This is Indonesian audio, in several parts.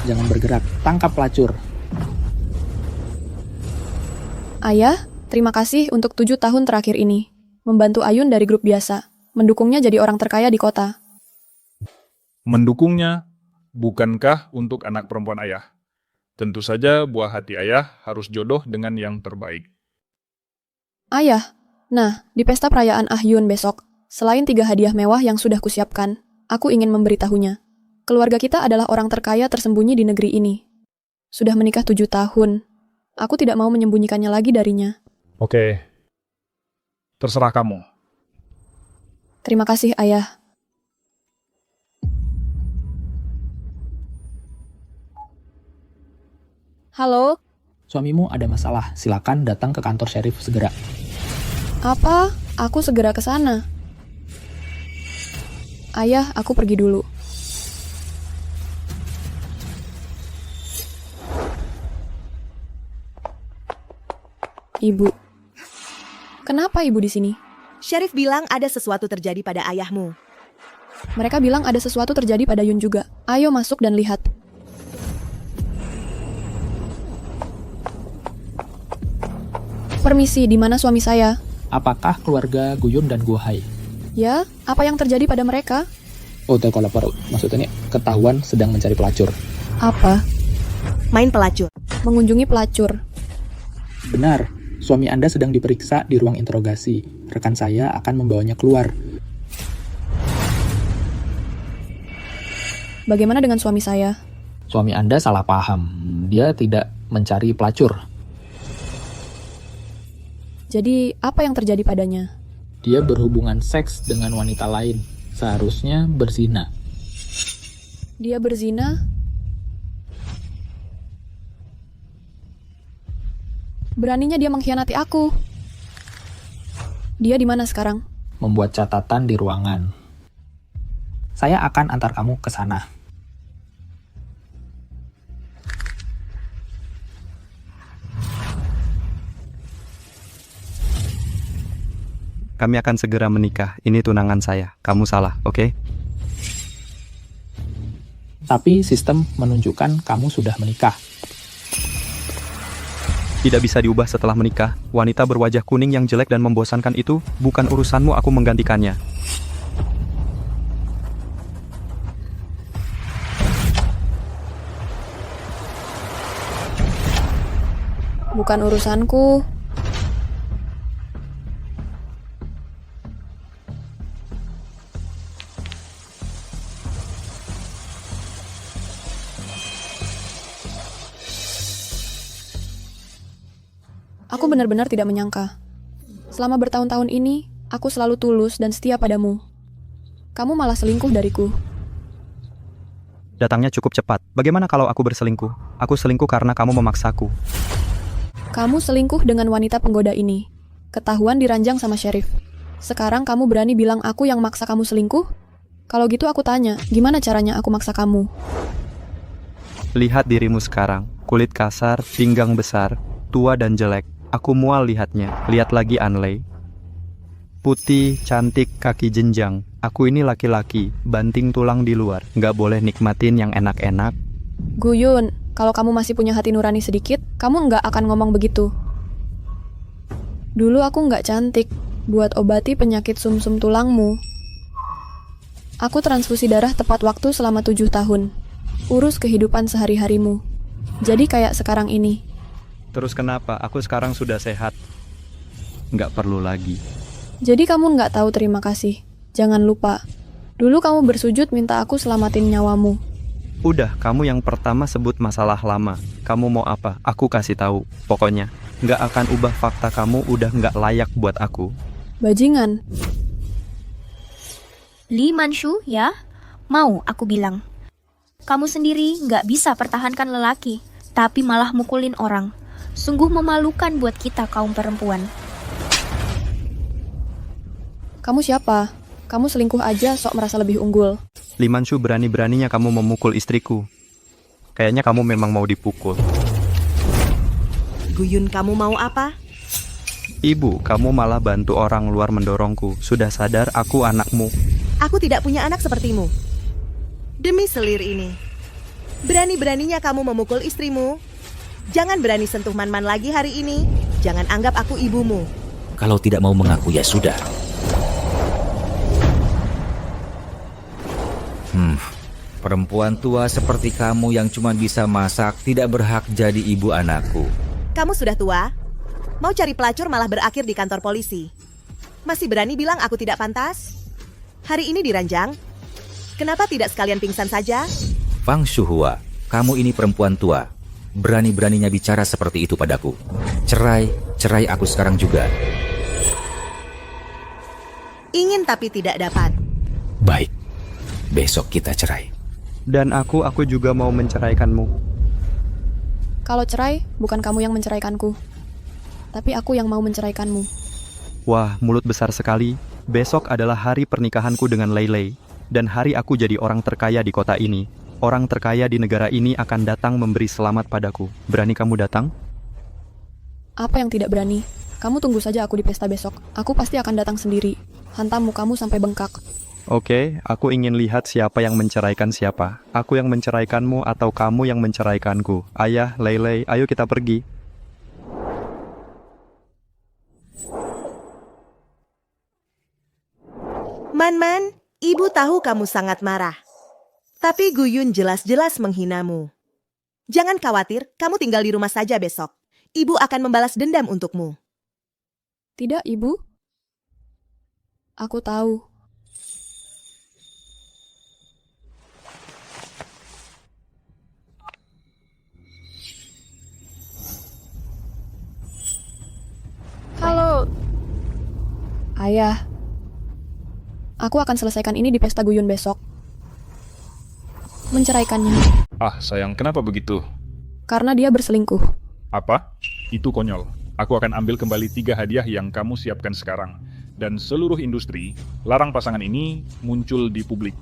jangan bergerak. Tangkap pelacur. Ayah, terima kasih untuk 7 tahun terakhir ini. Membantu Ayun dari grup biasa. Mendukungnya jadi orang terkaya di kota. Mendukungnya, bukankah untuk anak perempuan ayah? Tentu saja buah hati ayah harus jodoh dengan yang terbaik. Ayah, nah, di pesta perayaan Ahyun besok, selain 3 hadiah mewah yang sudah kusiapkan, aku ingin memberitahunya. Keluarga kita adalah orang terkaya tersembunyi di negeri ini. Sudah menikah 7 tahun. Aku tidak mau menyembunyikannya lagi darinya. Oke, terserah kamu. Terima kasih, Ayah. Halo, Suamimu ada masalah, silakan datang ke kantor sheriff segera. apa? Aku segera ke sana. Ayah, aku pergi dulu. Ibu. Kenapa ibu di sini? Sheriff bilang ada sesuatu terjadi pada ayahmu. Mereka bilang ada sesuatu terjadi pada Yun juga. Ayo masuk dan lihat. Permisi, di mana suami saya? Apakah keluarga Guyun dan Guhai? Ya, apa yang terjadi pada mereka? Oh, kalau maksudnya ketahuan sedang mencari pelacur. Apa? Main pelacur. Mengunjungi pelacur. Benar, suami Anda sedang diperiksa di ruang interogasi. Rekan saya akan membawanya keluar. Bagaimana dengan suami saya? Suami Anda salah paham. Dia tidak mencari pelacur. Jadi, apa yang terjadi padanya? Dia berhubungan seks dengan wanita lain. Seharusnya berzina. Dia berzina? Beraninya dia mengkhianati aku. Dia di mana sekarang? Membuat catatan di ruangan. Saya akan antar kamu ke sana. Kami akan segera menikah. Ini tunangan saya. Kamu salah, oke? Tapi sistem menunjukkan kamu sudah menikah. Tidak bisa diubah setelah menikah. Wanita berwajah kuning yang jelek dan membosankan itu bukan urusanmu, aku menggantikannya. Bukan urusanku. Aku benar-benar tidak menyangka. Selama bertahun-tahun ini, aku selalu tulus dan setia padamu. Kamu malah selingkuh dariku. Datangnya cukup cepat. Bagaimana kalau aku berselingkuh? Aku selingkuh karena kamu memaksaku. Kamu selingkuh dengan wanita penggoda ini. Ketahuan diranjang sama sheriff. Sekarang kamu berani bilang aku yang maksa kamu selingkuh? Kalau gitu aku tanya, gimana caranya aku maksa kamu? Lihat dirimu sekarang. Kulit kasar, pinggang besar, tua dan jelek. Aku mual lihatnya. Lihat lagi Anley. Putih, cantik, kaki jenjang. Aku ini laki-laki, banting tulang di luar. Nggak boleh nikmatin yang enak-enak. Guyun, kalau kamu masih punya hati nurani sedikit, kamu nggak akan ngomong begitu. Dulu aku nggak cantik, buat obati penyakit sumsum tulangmu. Aku transfusi darah tepat waktu selama 7 tahun. Urus kehidupan sehari-harimu. Jadi kayak sekarang ini. Terus kenapa? Aku sekarang sudah sehat. Nggak perlu lagi. Jadi kamu nggak tahu terima kasih. Jangan lupa. Dulu kamu bersujud minta aku selamatin nyawamu. Udah, kamu yang pertama sebut masalah lama. Kamu mau apa? Aku kasih tahu. Pokoknya, nggak akan ubah fakta kamu udah nggak layak buat aku. Bajingan. Lee Manshu, ya? Mau aku bilang. Kamu sendiri nggak bisa pertahankan lelaki, tapi malah mukulin orang. Sungguh memalukan buat kita kaum perempuan. Kamu siapa? Kamu selingkuh aja sok merasa lebih unggul. Lee Manshu, berani-beraninya kamu memukul istriku. Kayaknya kamu memang mau dipukul. Guyun, kamu mau apa? Ibu, kamu malah bantu orang luar mendorongku. Sudah sadar aku anakmu. Aku tidak punya anak sepertimu. Demi selir ini. Berani-beraninya kamu memukul istrimu. Jangan berani sentuh Man-Man lagi hari ini. Jangan anggap aku ibumu. Kalau tidak mau mengaku ya sudah. Perempuan tua seperti kamu yang cuma bisa masak tidak berhak jadi ibu anakku. Kamu sudah tua? Mau cari pelacur malah berakhir di kantor polisi. Masih berani bilang aku tidak pantas? Hari ini diranjang. Kenapa tidak sekalian pingsan saja? Fang Shuhua, kamu ini perempuan tua. Berani-beraninya bicara seperti itu padaku. Cerai aku sekarang juga. Ingin tapi tidak dapat. Baik, besok kita cerai. Dan aku juga mau menceraikanmu. Kalau cerai, bukan kamu yang menceraikanku. Tapi aku yang mau menceraikanmu. Wah, mulut besar sekali. Besok adalah hari pernikahanku dengan Lei Lei. Dan hari aku jadi orang terkaya di kota ini. Orang terkaya di negara ini akan datang memberi selamat padaku. Berani kamu datang? Apa yang tidak berani? Kamu tunggu saja aku di pesta besok. Aku pasti akan datang sendiri. Hantam mukamu sampai bengkak. Oke, aku ingin lihat siapa yang menceraikan siapa. Aku yang menceraikanmu atau kamu yang menceraikanku. Ayah, Lei Lei, ayo kita pergi. Man-Man, ibu tahu kamu sangat marah. Tapi Guyun jelas-jelas menghinamu. Jangan khawatir, kamu tinggal di rumah saja besok. Ibu akan membalas dendam untukmu. Tidak, Ibu. Aku tahu. Halo. Ayah. Aku akan selesaikan ini di pesta Guyun besok. Menceraikannya. Ah, sayang, kenapa begitu? Karena dia berselingkuh. Apa? Itu konyol. Aku akan ambil kembali 3 hadiah yang kamu siapkan sekarang. Dan seluruh industri, larang pasangan ini muncul di publik.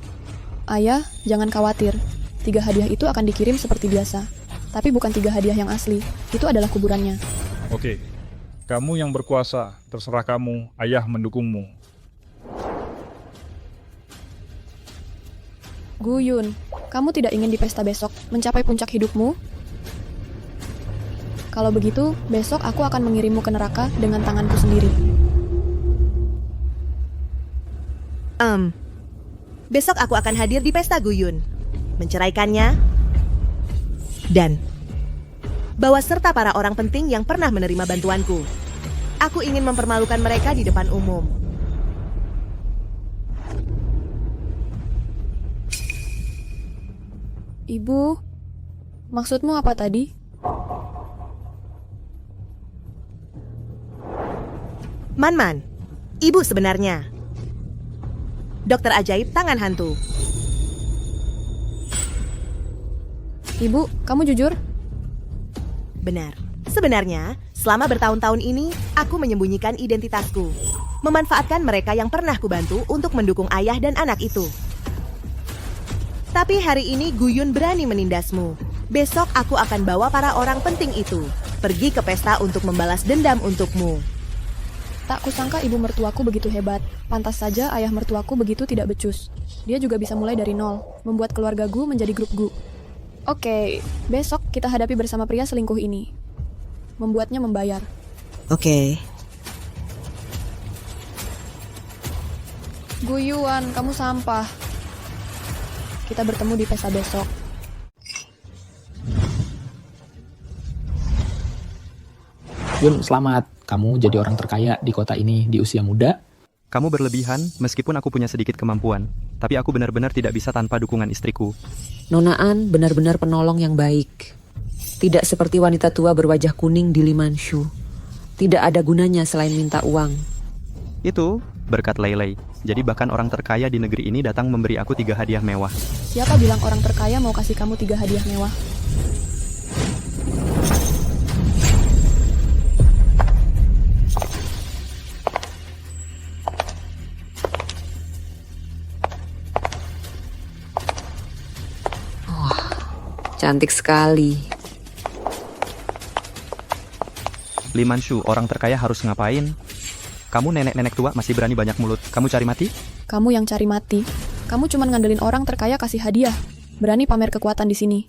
Ayah, jangan khawatir. 3 hadiah itu akan dikirim seperti biasa. Tapi bukan 3 hadiah yang asli. Itu adalah kuburannya. Oke, kamu yang berkuasa, terserah kamu, ayah mendukungmu. Guyun, kamu tidak ingin di pesta besok mencapai puncak hidupmu? Kalau begitu, besok aku akan mengirimmu ke neraka dengan tanganku sendiri. Besok aku akan hadir di pesta Guyun. Menceraikannya. Dan bawa serta para orang penting yang pernah menerima bantuanku. Aku ingin mempermalukan mereka di depan umum. Ibu, maksudmu apa tadi? Man-Man, ibu sebenarnya. Dokter ajaib tangan hantu. Ibu, kamu jujur? Benar. Sebenarnya, selama bertahun-tahun ini, aku menyembunyikan identitasku. Memanfaatkan mereka yang pernah kubantu untuk mendukung ayah dan anak itu. Tapi hari ini Guyun berani menindasmu. Besok aku akan bawa para orang penting itu pergi ke pesta untuk membalas dendam untukmu. Tak kusangka ibu mertuaku begitu hebat. Pantas saja ayah mertuaku begitu tidak becus. Dia juga bisa mulai dari nol, membuat keluarga Gu menjadi grup Gu. Oke, besok kita hadapi bersama pria selingkuh ini. Membuatnya membayar. Oke. Guyuan, kamu sampah. Kita bertemu di pesta besok. Yun, selamat. Kamu jadi orang terkaya di kota ini di usia muda. Kamu berlebihan, meskipun aku punya sedikit kemampuan. Tapi aku benar-benar tidak bisa tanpa dukungan istriku. Nona An benar-benar penolong yang baik. Tidak seperti wanita tua berwajah kuning di Limanshu. Tidak ada gunanya selain minta uang. Itu berkat Lei Lei. Jadi bahkan orang terkaya di negeri ini datang memberi aku 3 hadiah mewah. Siapa bilang orang terkaya mau kasih kamu 3 hadiah mewah? Cantik sekali. Limanshu, orang terkaya harus ngapain? Kamu nenek-nenek tua masih berani banyak mulut. Kamu cari mati? Kamu yang cari mati. Kamu cuma ngandelin orang terkaya kasih hadiah. Berani pamer kekuatan di sini.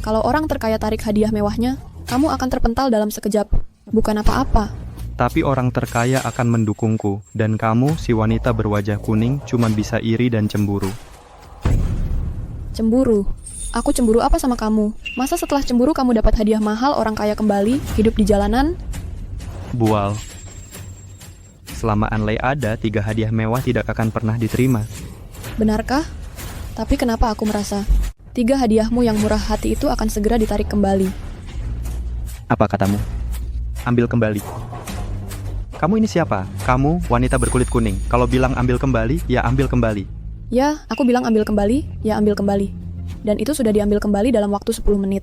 Kalau orang terkaya tarik hadiah mewahnya, kamu akan terpental dalam sekejap. Bukan apa-apa. Tapi orang terkaya akan mendukungku, dan kamu, si wanita berwajah kuning, cuma bisa iri dan cemburu. Cemburu. Aku cemburu apa sama kamu? Masa setelah cemburu kamu dapat hadiah mahal orang kaya kembali, hidup di jalanan? Bual. Selama Anley ada, 3 hadiah mewah tidak akan pernah diterima. Benarkah? Tapi kenapa aku merasa 3 hadiahmu yang murah hati itu akan segera ditarik kembali? Apa katamu? Ambil kembali. Kamu ini siapa? Kamu wanita berkulit kuning. Kalau bilang ambil kembali, ya ambil kembali. Ya, aku bilang ambil kembali, ya ambil kembali. Dan itu sudah diambil kembali dalam waktu 10 menit.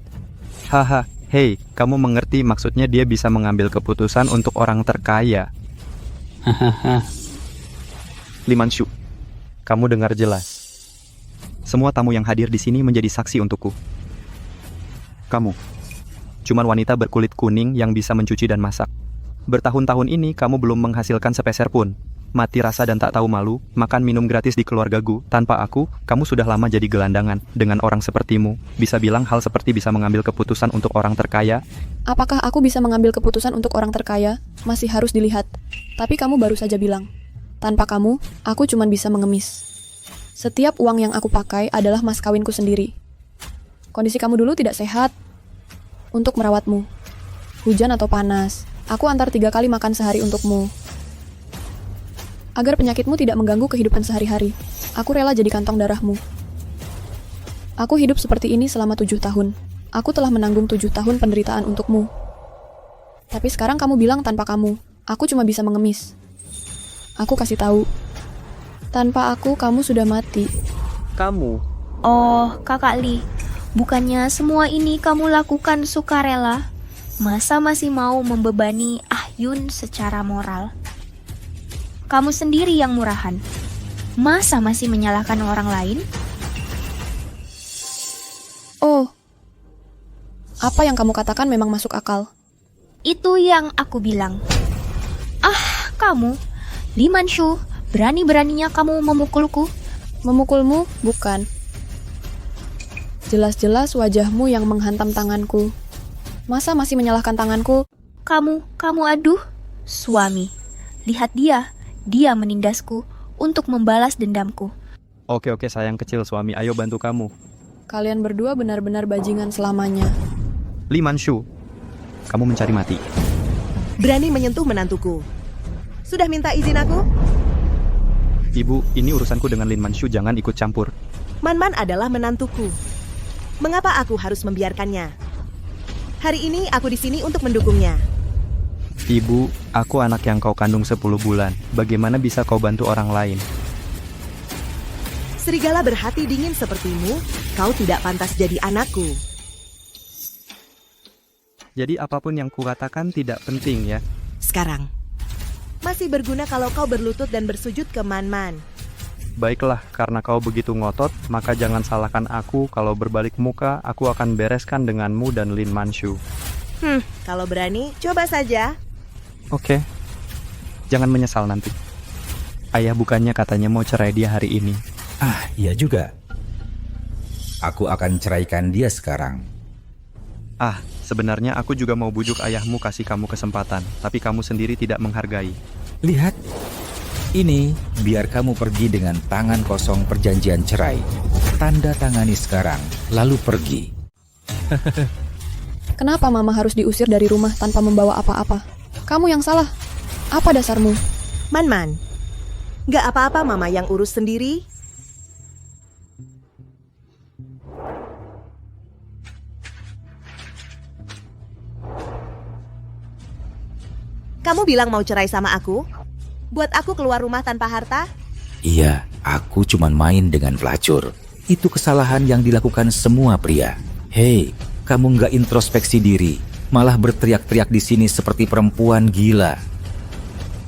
Haha, hei, kamu mengerti maksudnya dia bisa mengambil keputusan untuk orang terkaya. Hahaha. Li Manshu, kamu dengar jelas. Semua tamu yang hadir di sini menjadi saksi untukku. Kamu, cuman wanita berkulit kuning yang bisa mencuci dan masak. Bertahun-tahun ini kamu belum menghasilkan sepeser pun. Mati rasa dan tak tahu malu, makan minum gratis di keluargaku. Tanpa aku, kamu sudah lama jadi gelandangan. Dengan orang sepertimu, bisa bilang hal seperti bisa mengambil keputusan untuk orang terkaya? Apakah aku bisa mengambil keputusan untuk orang terkaya? Masih harus dilihat. Tapi kamu baru saja bilang, tanpa kamu, aku cuma bisa mengemis. Setiap uang yang aku pakai adalah mas kawinku sendiri. Kondisi kamu dulu tidak sehat. Untuk merawatmu. Hujan atau panas, aku antar 3 kali makan sehari untukmu. Agar penyakitmu tidak mengganggu kehidupan sehari-hari, aku rela jadi kantong darahmu. Aku hidup seperti ini selama 7 tahun. Aku telah menanggung 7 tahun penderitaan untukmu. Tapi sekarang kamu bilang tanpa kamu, aku cuma bisa mengemis. Aku kasih tahu, tanpa aku kamu sudah mati. Kamu? Oh, Kakak Li, bukannya semua ini kamu lakukan sukarela? Masa masih mau membebani Ahyun secara moral? Kamu sendiri yang murahan. Masa masih menyalahkan orang lain? Oh, apa yang kamu katakan memang masuk akal. Itu yang aku bilang. Kamu, Li Manshu, berani-beraninya kamu memukulku? Memukulmu? Bukan. Jelas-jelas wajahmu yang menghantam tanganku. Masa masih menyalahkan tanganku? Kamu aduh. Suami, lihat dia menindasku untuk membalas dendamku. Oke sayang kecil suami, ayo bantu kamu. Kalian berdua benar-benar bajingan selamanya. Li Manshu, kamu mencari mati. Berani menyentuh menantuku. Sudah minta izin aku? Ibu, ini urusanku dengan Lin Manshu, jangan ikut campur. Man adalah menantuku. Mengapa aku harus membiarkannya? Hari ini aku di sini untuk mendukungnya. Ibu, aku anak yang kau kandung 10 bulan. Bagaimana bisa kau bantu orang lain? Serigala berhati dingin sepertimu, kau tidak pantas jadi anakku. Jadi apapun yang kukatakan tidak penting ya. Sekarang, masih berguna kalau kau berlutut dan bersujud ke Man. Baiklah, karena kau begitu ngotot, maka jangan salahkan aku. Kalau berbalik muka, aku akan bereskan denganmu dan Lin Manshu. Kalau berani, coba saja. Oke. Jangan menyesal nanti. Ayah bukannya katanya mau cerai dia hari ini. Iya juga. Aku akan ceraikan dia sekarang. Sebenarnya aku juga mau bujuk ayahmu kasih kamu kesempatan, tapi kamu sendiri tidak menghargai. Lihat. Ini biar kamu pergi dengan tangan kosong perjanjian cerai. Tanda tangani sekarang, lalu pergi. Kenapa Mama harus diusir dari rumah tanpa membawa apa-apa? Kamu yang salah. Apa dasarmu? Man, nggak apa-apa Mama yang urus sendiri. Kamu bilang mau cerai sama aku? Buat aku keluar rumah tanpa harta? Iya, aku cuman main dengan pelacur. Itu kesalahan yang dilakukan semua pria. Hei, kamu nggak introspeksi diri, malah berteriak-teriak di sini seperti perempuan gila.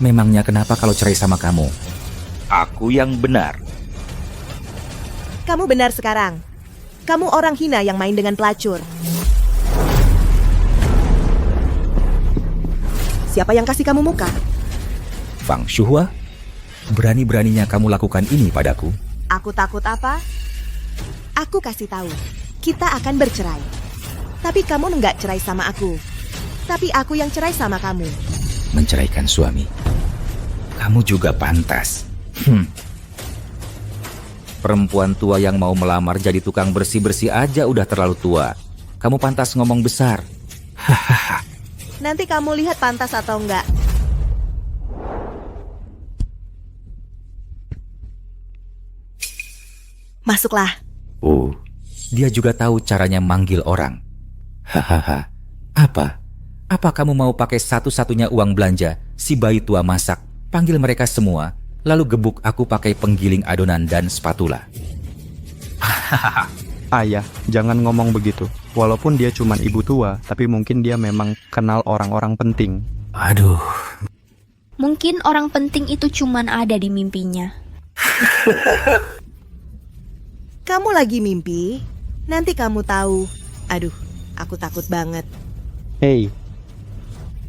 Memangnya kenapa kalau cerai sama kamu? Aku yang benar. Kamu benar sekarang. Kamu orang hina yang main dengan pelacur. Siapa yang kasih kamu muka? Fang Shuhua, berani-beraninya kamu lakukan ini padaku. Aku takut apa? Aku kasih tahu, kita akan bercerai. Tapi kamu nggak cerai sama aku. Tapi aku yang cerai sama kamu. Menceraikan suami. Kamu juga pantas. Perempuan tua yang mau melamar jadi tukang bersih-bersih aja udah terlalu tua. Kamu pantas ngomong besar. Nanti kamu lihat pantas atau enggak. Masuklah. Oh, dia juga tahu caranya manggil orang. Hahaha. Apa? Apa kamu mau pakai satu-satunya uang belanja si bayi tua masak? Panggil mereka semua, lalu gebuk aku pakai penggiling adonan dan spatula. Ayah, jangan ngomong begitu. Walaupun dia cuman ibu tua, tapi mungkin dia memang kenal orang-orang penting. Aduh. Mungkin orang penting itu cuman ada di mimpinya. Kamu lagi mimpi? Nanti kamu tahu. Aduh, aku takut banget. Hei,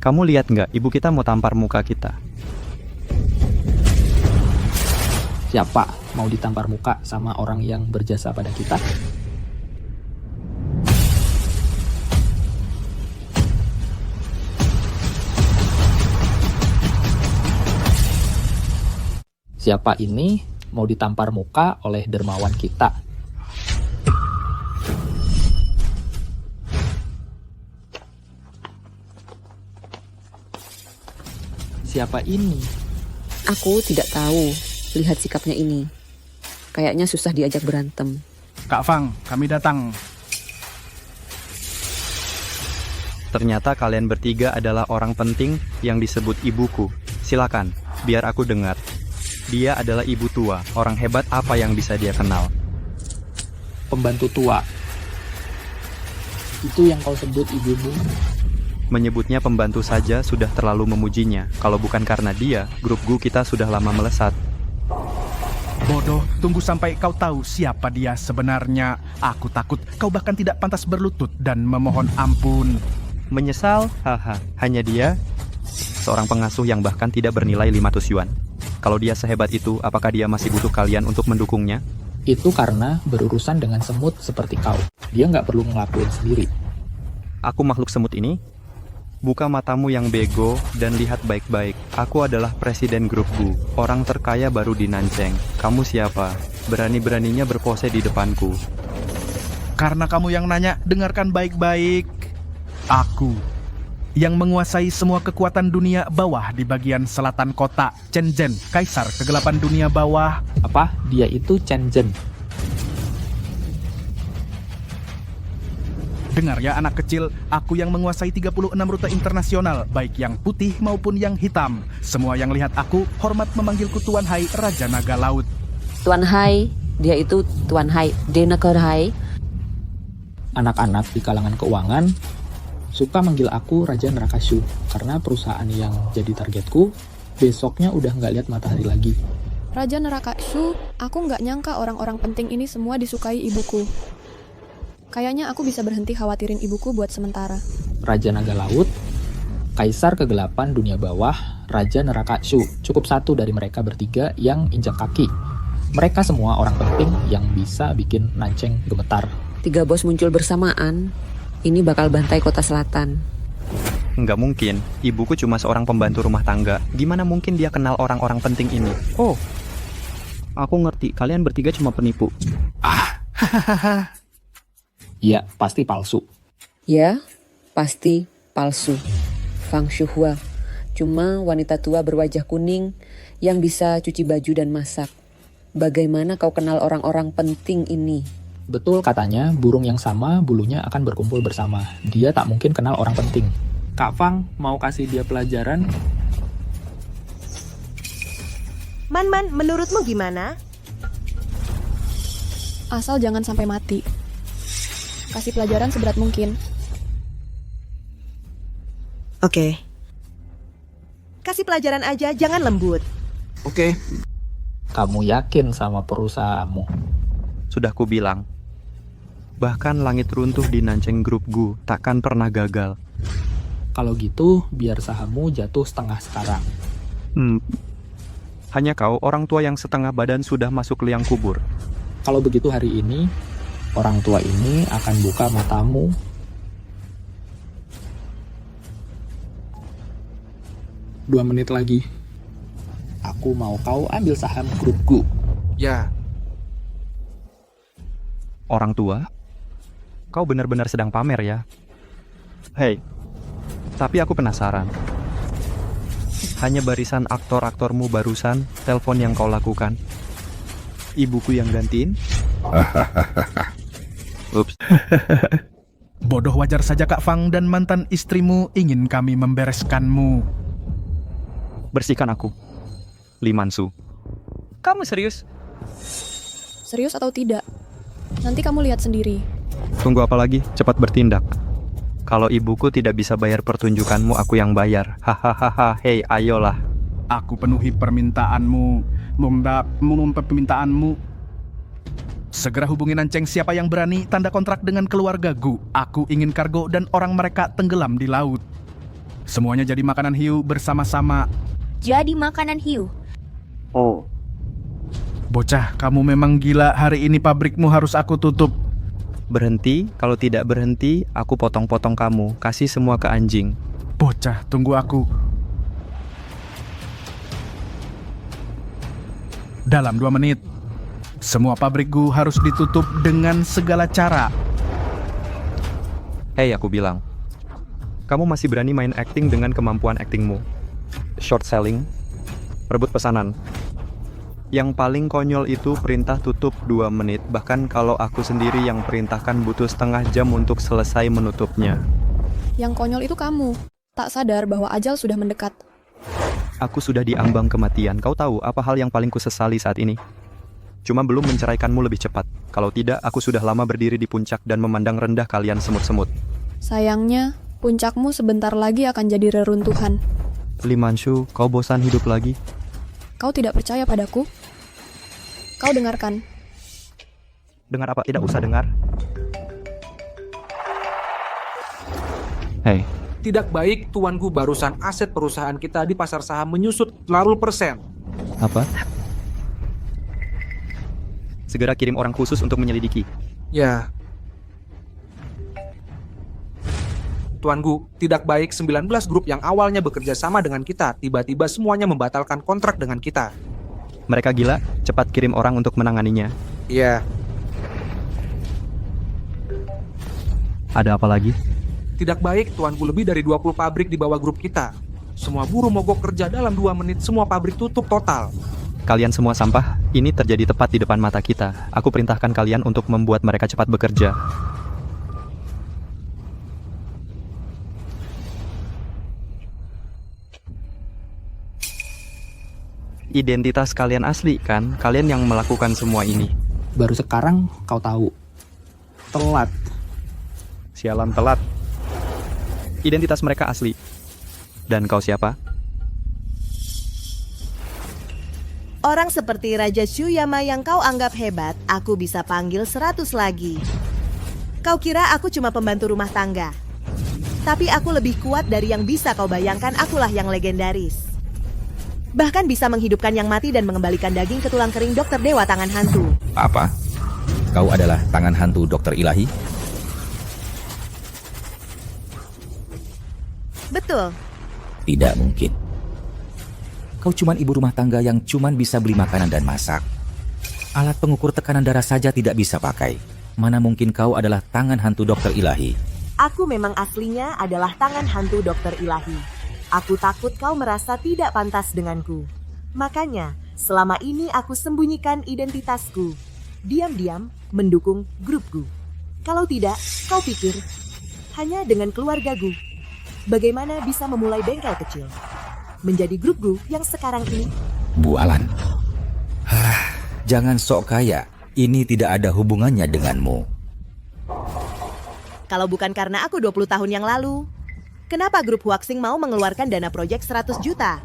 kamu lihat nggak ibu kita mau tampar muka kita? Siapa mau ditampar muka sama orang yang berjasa pada kita? Siapa ini mau ditampar muka oleh dermawan kita? Siapa ini? Aku tidak tahu. Lihat sikapnya ini. Kayaknya susah diajak berantem. Kak Fang, kami datang. Ternyata kalian bertiga adalah orang penting yang disebut ibuku. Silakan, biar aku dengar. Dia adalah ibu tua. Orang hebat apa yang bisa dia kenal? Pembantu tua. Itu yang kau sebut ibumu? Menyebutnya pembantu saja sudah terlalu memujinya. Kalau bukan karena dia, grup Gu kita sudah lama melesat. Bodoh, tunggu sampai kau tahu siapa dia sebenarnya. Aku takut kau bahkan tidak pantas berlutut dan memohon ampun. Menyesal? Haha, hanya dia? Seorang pengasuh yang bahkan tidak bernilai 500 yuan. Kalau dia sehebat itu, apakah dia masih butuh kalian untuk mendukungnya? Itu karena berurusan dengan semut seperti kau. Dia nggak perlu ngelakuin sendiri. Aku makhluk semut ini? Buka matamu yang bego dan lihat baik-baik. Aku adalah presiden grup Gu, orang terkaya baru di Nancheng. Kamu siapa? Berani-beraninya berpose di depanku. Karena kamu yang nanya, dengarkan baik-baik. Aku yang menguasai semua kekuatan dunia bawah di bagian selatan kota Shenzhen, kaisar kegelapan dunia bawah. Apa? Dia itu Chen Zhen. Dengar ya anak kecil, aku yang menguasai 36 rute internasional, baik yang putih maupun yang hitam. Semua yang lihat aku hormat memanggilku Tuan Hai, Raja Naga Laut. Tuan Hai, dia itu Tuan Hai, Denekor Hai. Anak-anak di kalangan keuangan suka manggil aku Raja Neraka Shu karena perusahaan yang jadi targetku besoknya udah nggak lihat matahari lagi. Raja Neraka Shu, aku nggak nyangka orang-orang penting ini semua disukai ibuku. Kayaknya aku bisa berhenti khawatirin ibuku buat sementara. Raja Naga Laut, Kaisar Kegelapan Dunia Bawah, Raja Neraka Shu. Cukup satu dari mereka bertiga yang injak kaki. Mereka semua orang penting yang bisa bikin Nancheng gemetar. 3 bos muncul bersamaan. Ini bakal bantai kota selatan. Nggak mungkin, ibuku cuma seorang pembantu rumah tangga. Gimana mungkin dia kenal orang-orang penting ini? Oh, aku ngerti, kalian bertiga cuma penipu. Ya, pasti palsu. Ya, pasti palsu. Fang Shuhua, cuma wanita tua berwajah kuning yang bisa cuci baju dan masak. Bagaimana kau kenal orang-orang penting ini? Betul katanya, burung yang sama bulunya akan berkumpul bersama. Dia tak mungkin kenal orang penting. Kak Fang, mau kasih dia pelajaran? Man, menurutmu gimana? Asal jangan sampai mati. Kasih pelajaran seberat mungkin. Oke. Kasih pelajaran aja, jangan lembut. Oke. Kamu yakin sama perusahaanmu? Sudah kubilang. Bahkan langit runtuh di Nancheng Group Gu takkan pernah gagal. Kalau gitu, biar sahammu jatuh setengah sekarang. Hanya kau, orang tua yang setengah badan sudah masuk liang kubur. Kalau begitu hari ini, orang tua ini akan buka matamu 2 menit lagi. Aku mau kau ambil saham grupku. Ya, Orang tua? Kau benar-benar sedang pamer ya? Hei, tapi aku penasaran. Hanya barisan aktor-aktormu barusan, telepon yang kau lakukan. Ibuku yang gantiin? Ups. Bodoh wajar saja Kak Fang dan mantan istrimu ingin kami membereskanmu. Bersihkan aku. Li Mansu. kamu serius? Serius atau tidak? Nanti kamu lihat sendiri. Tunggu apa lagi? Cepat bertindak. Kalau ibuku tidak bisa bayar pertunjukanmu, aku yang bayar. Hahaha, hei, ayolah. Aku penuhi permintaanmu. Permintaanmu. Segera hubungi Nanceng siapa yang berani tanda kontrak dengan keluarga Gu. Aku ingin kargo dan orang mereka tenggelam di laut. Semuanya jadi makanan hiu bersama-sama. Jadi makanan hiu. Oh. Bocah, kamu memang gila. Hari ini pabrikmu harus aku tutup. Berhenti, kalau tidak berhenti, aku potong-potong kamu. Kasih semua ke anjing. Bocah, tunggu aku. Dalam 2 menit, semua pabrik Gu harus ditutup dengan segala cara. Hei, aku bilang. Kamu masih berani main acting dengan kemampuan actingmu. Short selling, rebut pesanan. Yang paling konyol itu perintah tutup 2 menit. Bahkan kalau aku sendiri yang perintahkan butuh setengah jam untuk selesai menutupnya. Yang konyol itu kamu. Tak sadar bahwa ajal sudah mendekat. Aku sudah diambang kematian. Kau tahu apa hal yang paling kusesali saat ini? Cuma belum menceraikanmu lebih cepat. Kalau tidak, aku sudah lama berdiri di puncak dan memandang rendah kalian semut-semut. Sayangnya, puncakmu sebentar lagi akan jadi reruntuhan. Li Mansu, kau bosan hidup lagi? Kau tidak percaya padaku? Kau dengarkan. Dengar apa? Tidak usah dengar. Hei, Tidak baik, Tuan Gu, barusan aset perusahaan kita di pasar saham menyusut larul persen. apa? Segera kirim orang khusus untuk menyelidiki. Ya. Tuan Gu, tidak baik 19 grup yang awalnya bekerja sama dengan kita, tiba-tiba semuanya membatalkan kontrak dengan kita. Mereka gila, cepat kirim orang untuk menanganinya. Iya. Ada apa lagi? Tidak baik, Tuan Gu, lebih dari 20 pabrik di bawah grup kita. Semua buruh mogok kerja dalam 2 menit, semua pabrik tutup total. Kalian semua sampah, ini terjadi tepat di depan mata kita. Aku perintahkan kalian untuk membuat mereka cepat bekerja. Identitas kalian asli kan? Kalian yang melakukan semua ini. Baru sekarang kau tahu. Telat. Sialan telat. Identitas mereka asli. Dan kau siapa? Orang seperti Raja Shuyama yang kau anggap hebat, aku bisa panggil 100 lagi. Kau kira aku cuma pembantu rumah tangga? Tapi aku lebih kuat dari yang bisa kau bayangkan, akulah yang legendaris. Bahkan bisa menghidupkan yang mati dan mengembalikan daging ke tulang kering Dokter Dewa Tangan Hantu. Apa? Kau adalah tangan hantu Dokter Ilahi? Betul. Tidak mungkin. Kau cuman ibu rumah tangga yang cuman bisa beli makanan dan masak. Alat pengukur tekanan darah saja tidak bisa pakai. Mana mungkin kau adalah tangan hantu Dokter Ilahi? Aku memang aslinya adalah tangan hantu Dokter Ilahi. Aku takut kau merasa tidak pantas denganku. Makanya, selama ini aku sembunyikan identitasku. Diam-diam mendukung grupku. Kalau tidak, kau pikir hanya dengan keluarga Gu, bagaimana bisa memulai bengkel kecil? Menjadi grup Gu yang sekarang ini? Bualan. Jangan sok kaya. Ini tidak ada hubungannya denganmu. Kalau bukan karena aku 20 tahun yang lalu, kenapa grup Huaxing mau mengeluarkan dana proyek 100 juta?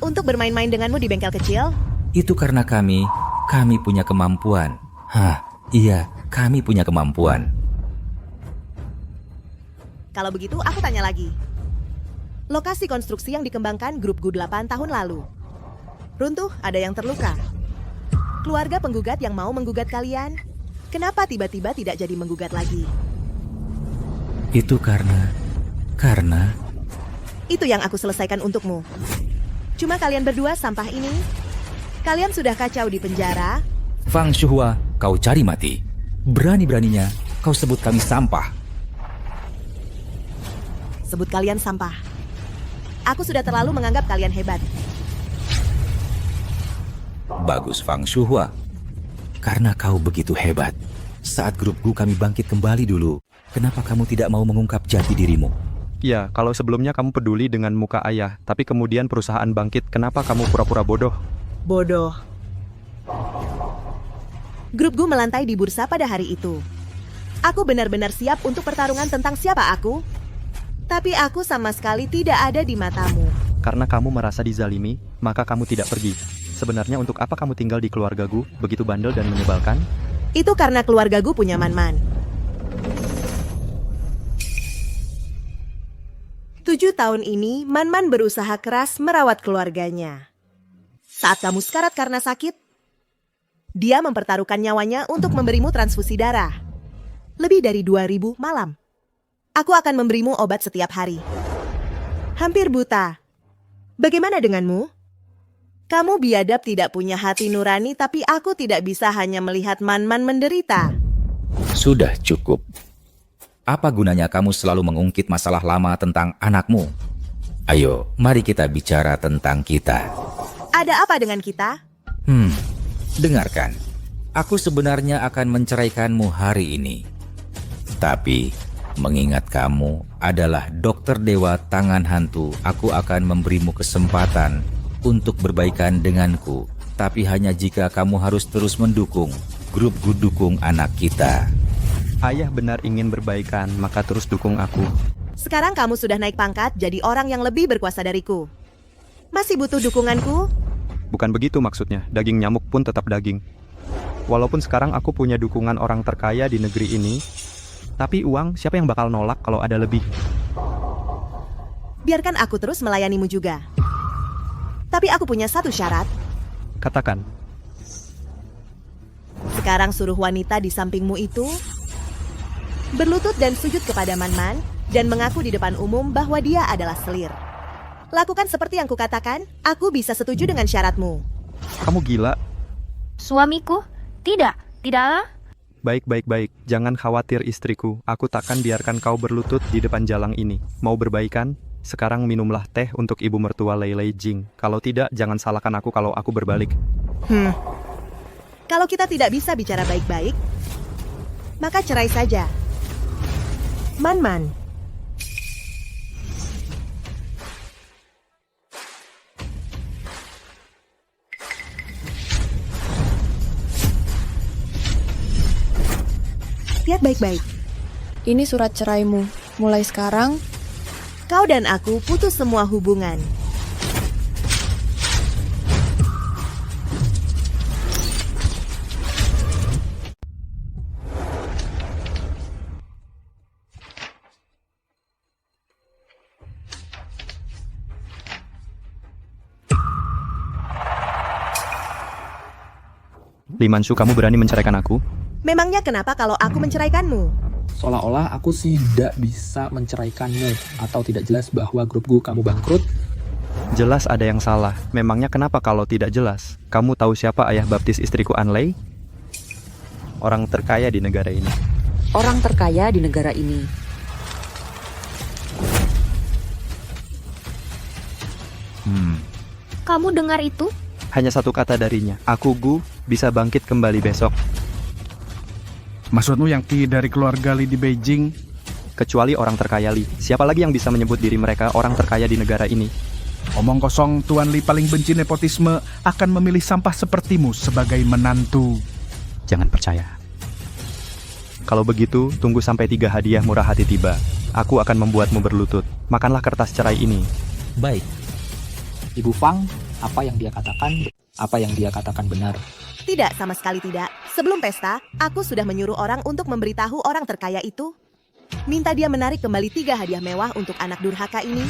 Untuk bermain-main denganmu di bengkel kecil? Itu karena kami punya kemampuan. Iya, kami punya kemampuan. Kalau begitu, aku tanya lagi. Lokasi konstruksi yang dikembangkan grup Gu 8 tahun lalu. Runtuh, ada yang terluka. Keluarga penggugat yang mau menggugat kalian, kenapa tiba-tiba tidak jadi menggugat lagi? Itu karena... Itu yang aku selesaikan untukmu. Cuma kalian berdua sampah ini. Kalian sudah kacau di penjara. Fang Shuhua, kau cari mati. Berani-beraninya kau sebut kami sampah. Sebut kalian sampah. Aku sudah terlalu menganggap kalian hebat. Bagus Fang Shuhua. Karena kau begitu hebat. Saat grup Gu kami bangkit kembali dulu, kenapa kamu tidak mau mengungkap jati dirimu? Ya, kalau sebelumnya kamu peduli dengan muka ayah, tapi kemudian perusahaan bangkit, kenapa kamu pura-pura bodoh? Bodoh. Grup Gu melantai di bursa pada hari itu. Aku benar-benar siap untuk pertarungan tentang siapa aku. Tapi aku sama sekali tidak ada di matamu. Karena kamu merasa dizalimi, maka kamu tidak pergi. Sebenarnya untuk apa kamu tinggal di keluarga Gu, begitu bandel dan menyebalkan? Itu karena keluarga Gu punya Man-Man. 7 tahun ini, Man-Man berusaha keras merawat keluarganya. Saat kamu sekarat karena sakit, dia mempertaruhkan nyawanya untuk memberimu transfusi darah. Lebih dari 2000 malam. Aku akan memberimu obat setiap hari. Hampir buta. Bagaimana denganmu? Kamu biadab tidak punya hati nurani, tapi aku tidak bisa hanya melihat Man-Man menderita. Sudah cukup. Apa gunanya kamu selalu mengungkit masalah lama tentang anakmu? Ayo, mari kita bicara tentang kita. Ada apa dengan kita? Dengarkan. Aku sebenarnya akan menceraikanmu hari ini. Tapi, mengingat kamu adalah dokter dewa tangan hantu, aku akan memberimu kesempatan untuk berbaikan denganku. Tapi hanya jika kamu harus terus mendukung grup Gu dukung anak kita. Ayah benar ingin berbaikan, maka terus dukung aku. Sekarang kamu sudah naik pangkat jadi orang yang lebih berkuasa dariku. Masih butuh dukunganku? Bukan begitu maksudnya, daging nyamuk pun tetap daging. Walaupun sekarang aku punya dukungan orang terkaya di negeri ini, tapi uang siapa yang bakal nolak kalau ada lebih? Biarkan aku terus melayanimu juga. Tapi aku punya satu syarat. Katakan. Sekarang suruh wanita di sampingmu itu berlutut dan sujud kepada Man-Man dan mengaku di depan umum bahwa dia adalah selir. Lakukan seperti yang kukatakan, aku bisa setuju dengan syaratmu. Kamu gila? Suamiku? Tidak. Baik. Jangan khawatir istriku. Aku takkan biarkan kau berlutut di depan jalang ini. Mau berbaikan? Sekarang minumlah teh untuk ibu mertua Lei Lei Jing. Kalau tidak, jangan salahkan aku kalau aku berbalik. Kalau kita tidak bisa bicara baik-baik, maka cerai saja. Man-Man. Lihat baik-baik. Ini surat ceraimu. Mulai sekarang, Kau dan aku putus semua hubungan. Li Manshu, kamu berani menceraikan aku? Memangnya kenapa kalau aku menceraikanmu? Seolah-olah aku sih tidak bisa menceraikanmu, atau tidak jelas bahwa grup Gu kamu bangkrut. Jelas ada yang salah. Memangnya kenapa kalau tidak jelas? Kamu tahu siapa ayah baptis istriku Anlei? Orang terkaya di negara ini. Orang terkaya di negara ini. Kamu dengar itu? Hanya satu kata darinya. Aku Gu bisa bangkit kembali besok. Maksudmu yang dari keluarga Li di Beijing? Kecuali orang terkaya Li. Siapa lagi yang bisa menyebut diri mereka orang terkaya di negara ini? Omong kosong, Tuan Li paling benci nepotisme, akan memilih sampah sepertimu sebagai menantu. Jangan percaya. Kalau begitu, tunggu sampai 3 hadiah murah hati tiba. Aku akan membuatmu berlutut. Makanlah kertas cerai ini. Baik. Ibu Fang, apa yang dia katakan benar. Tidak, sama sekali tidak. Sebelum pesta, aku sudah menyuruh orang untuk memberitahu orang terkaya itu. Minta dia menarik kembali 3 hadiah mewah untuk anak durhaka ini.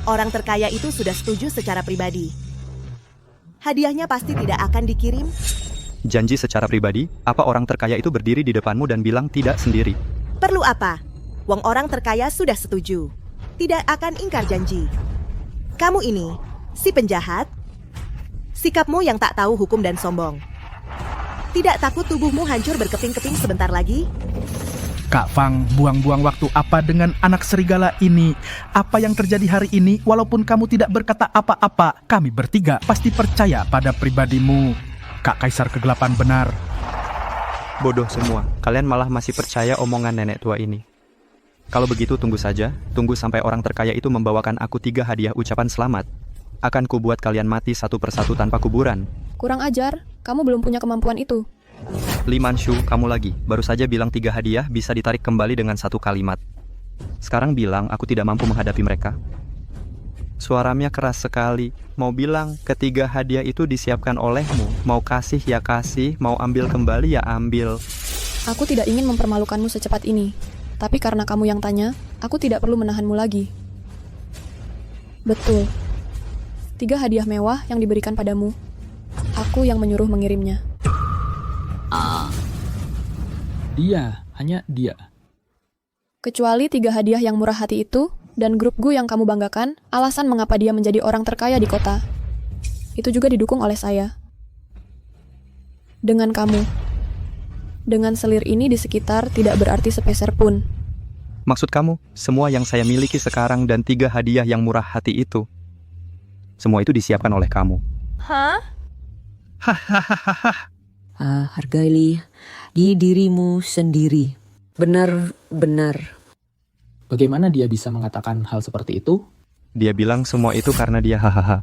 Orang terkaya itu sudah setuju secara pribadi. Hadiahnya pasti tidak akan dikirim. Janji secara pribadi, apa orang terkaya itu berdiri di depanmu dan bilang tidak sendiri? Perlu apa? Wong orang terkaya sudah setuju. Tidak akan ingkar janji. Kamu ini, Si penjahat, sikapmu yang tak tahu hukum dan sombong. Tidak takut tubuhmu hancur berkeping-keping sebentar lagi? Kak Fang, buang-buang waktu apa dengan anak serigala ini? Apa yang terjadi hari ini, walaupun kamu tidak berkata apa-apa, kami bertiga pasti percaya pada pribadimu. Kak Kaisar Kegelapan benar. Bodoh semua, kalian malah masih percaya omongan nenek tua ini. Kalau begitu tunggu saja, tunggu sampai orang terkaya itu membawakan aku 3 hadiah ucapan selamat. Akan kubuat kalian mati satu persatu tanpa kuburan. Kurang ajar, kamu belum punya kemampuan itu. Li Manshu, kamu lagi. Baru saja bilang 3 hadiah bisa ditarik kembali dengan 1 kalimat. Sekarang bilang aku tidak mampu menghadapi mereka. Suaranya keras sekali. Mau bilang ketiga hadiah itu disiapkan olehmu. Mau kasih ya kasih, mau ambil kembali ya ambil. Aku tidak ingin mempermalukanmu secepat ini. Tapi karena kamu yang tanya, aku tidak perlu menahanmu lagi. Betul. 3 hadiah mewah yang diberikan padamu. Aku yang menyuruh mengirimnya. Dia, hanya dia. Kecuali 3 hadiah yang murah hati itu, dan grup Gu yang kamu banggakan, alasan mengapa dia menjadi orang terkaya di kota. Itu juga didukung oleh saya. Dengan kamu. Dengan selir ini di sekitar tidak berarti sepeser pun. Maksud kamu, semua yang saya miliki sekarang dan 3 hadiah yang murah hati itu, semua itu disiapkan oleh kamu. Hah? Hahaha. Hargailah di dirimu sendiri. Benar-benar. Bagaimana dia bisa mengatakan hal seperti itu? Dia bilang semua itu karena dia hahaha.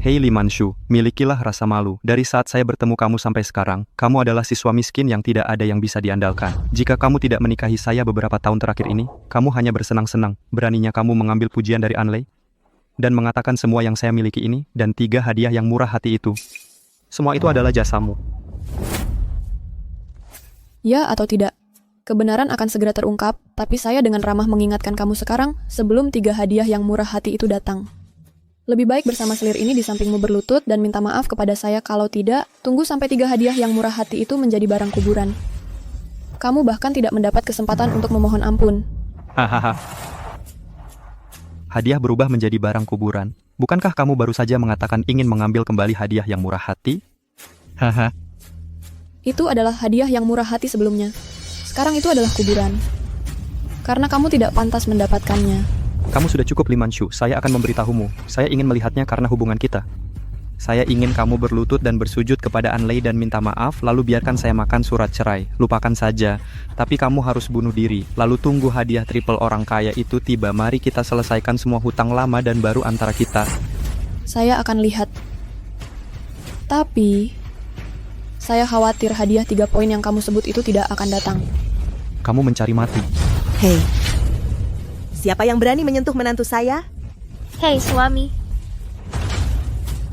Hei Li Manshu, milikilah rasa malu. Dari saat saya bertemu kamu sampai sekarang, kamu adalah siswa miskin yang tidak ada yang bisa diandalkan. Jika kamu tidak menikahi saya beberapa tahun terakhir ini, kamu hanya bersenang-senang. Beraninya kamu mengambil pujian dari Anlei dan mengatakan semua yang saya miliki ini dan 3 hadiah yang murah hati itu. Semua itu adalah jasamu. Ya atau tidak? Kebenaran akan segera terungkap, tapi saya dengan ramah mengingatkan kamu sekarang sebelum 3 hadiah yang murah hati itu datang. Lebih baik bersama selir ini di sampingmu berlutut dan minta maaf kepada saya, kalau tidak, tunggu sampai 3 hadiah yang murah hati itu menjadi barang kuburan. Kamu bahkan tidak mendapat kesempatan untuk memohon ampun. Hahaha. Hadiah berubah menjadi barang kuburan. Bukankah kamu baru saja mengatakan ingin mengambil kembali hadiah yang murah hati? Haha. Itu adalah hadiah yang murah hati sebelumnya. Sekarang itu adalah kuburan. Karena kamu tidak pantas mendapatkannya. Kamu sudah cukup Li Manshu, saya akan memberitahumu. Saya ingin melihatnya karena hubungan kita. Saya ingin kamu berlutut dan bersujud kepada Anlei dan minta maaf, lalu biarkan saya makan surat cerai. Lupakan saja. Tapi kamu harus bunuh diri, lalu tunggu hadiah triple orang kaya itu tiba. Mari kita selesaikan semua hutang lama dan baru antara kita. Saya akan lihat. Tapi saya khawatir hadiah 3 poin yang kamu sebut itu tidak akan datang. Kamu mencari mati. Hei, siapa yang berani menyentuh menantu saya? Hei suami,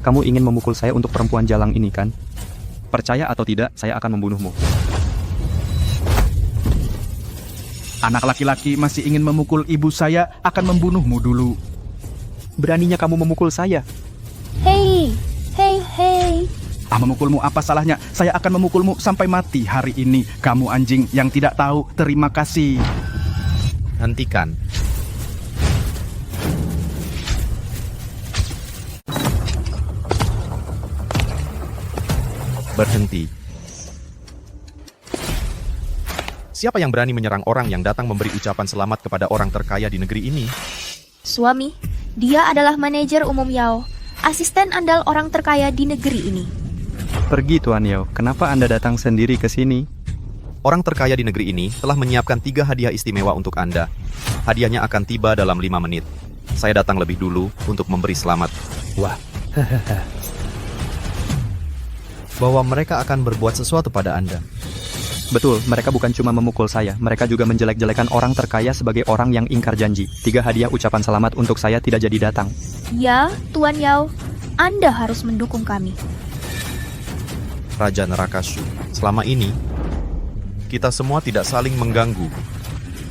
Kamu ingin memukul saya untuk perempuan jalang ini kan? Percaya atau tidak, saya akan membunuhmu. Anak laki-laki masih ingin memukul ibu saya, akan membunuhmu dulu. Beraninya kamu memukul saya. hei. Memukulmu apa salahnya? Saya akan memukulmu sampai mati hari ini. Kamu anjing yang tidak tahu terima kasih. Hentikan. Berhenti. Siapa yang berani menyerang orang yang datang memberi ucapan selamat kepada orang terkaya di negeri ini? Suami, dia adalah manajer umum Yao, asisten andal orang terkaya di negeri ini. Pergi Tuan Yao, kenapa Anda datang sendiri ke sini? Orang terkaya di negeri ini telah menyiapkan 3 hadiah istimewa untuk Anda. Hadiahnya akan tiba dalam 5 menit. Saya datang lebih dulu untuk memberi selamat. Wah, Bahwa mereka akan berbuat sesuatu pada Anda. Betul, mereka bukan cuma memukul saya, mereka juga menjelek-jelekan orang terkaya sebagai orang yang ingkar janji. 3 hadiah ucapan selamat untuk saya tidak jadi datang. Ya, Tuan Yao, Anda harus mendukung kami. Raja Nerakashu, selama ini kita semua tidak saling mengganggu.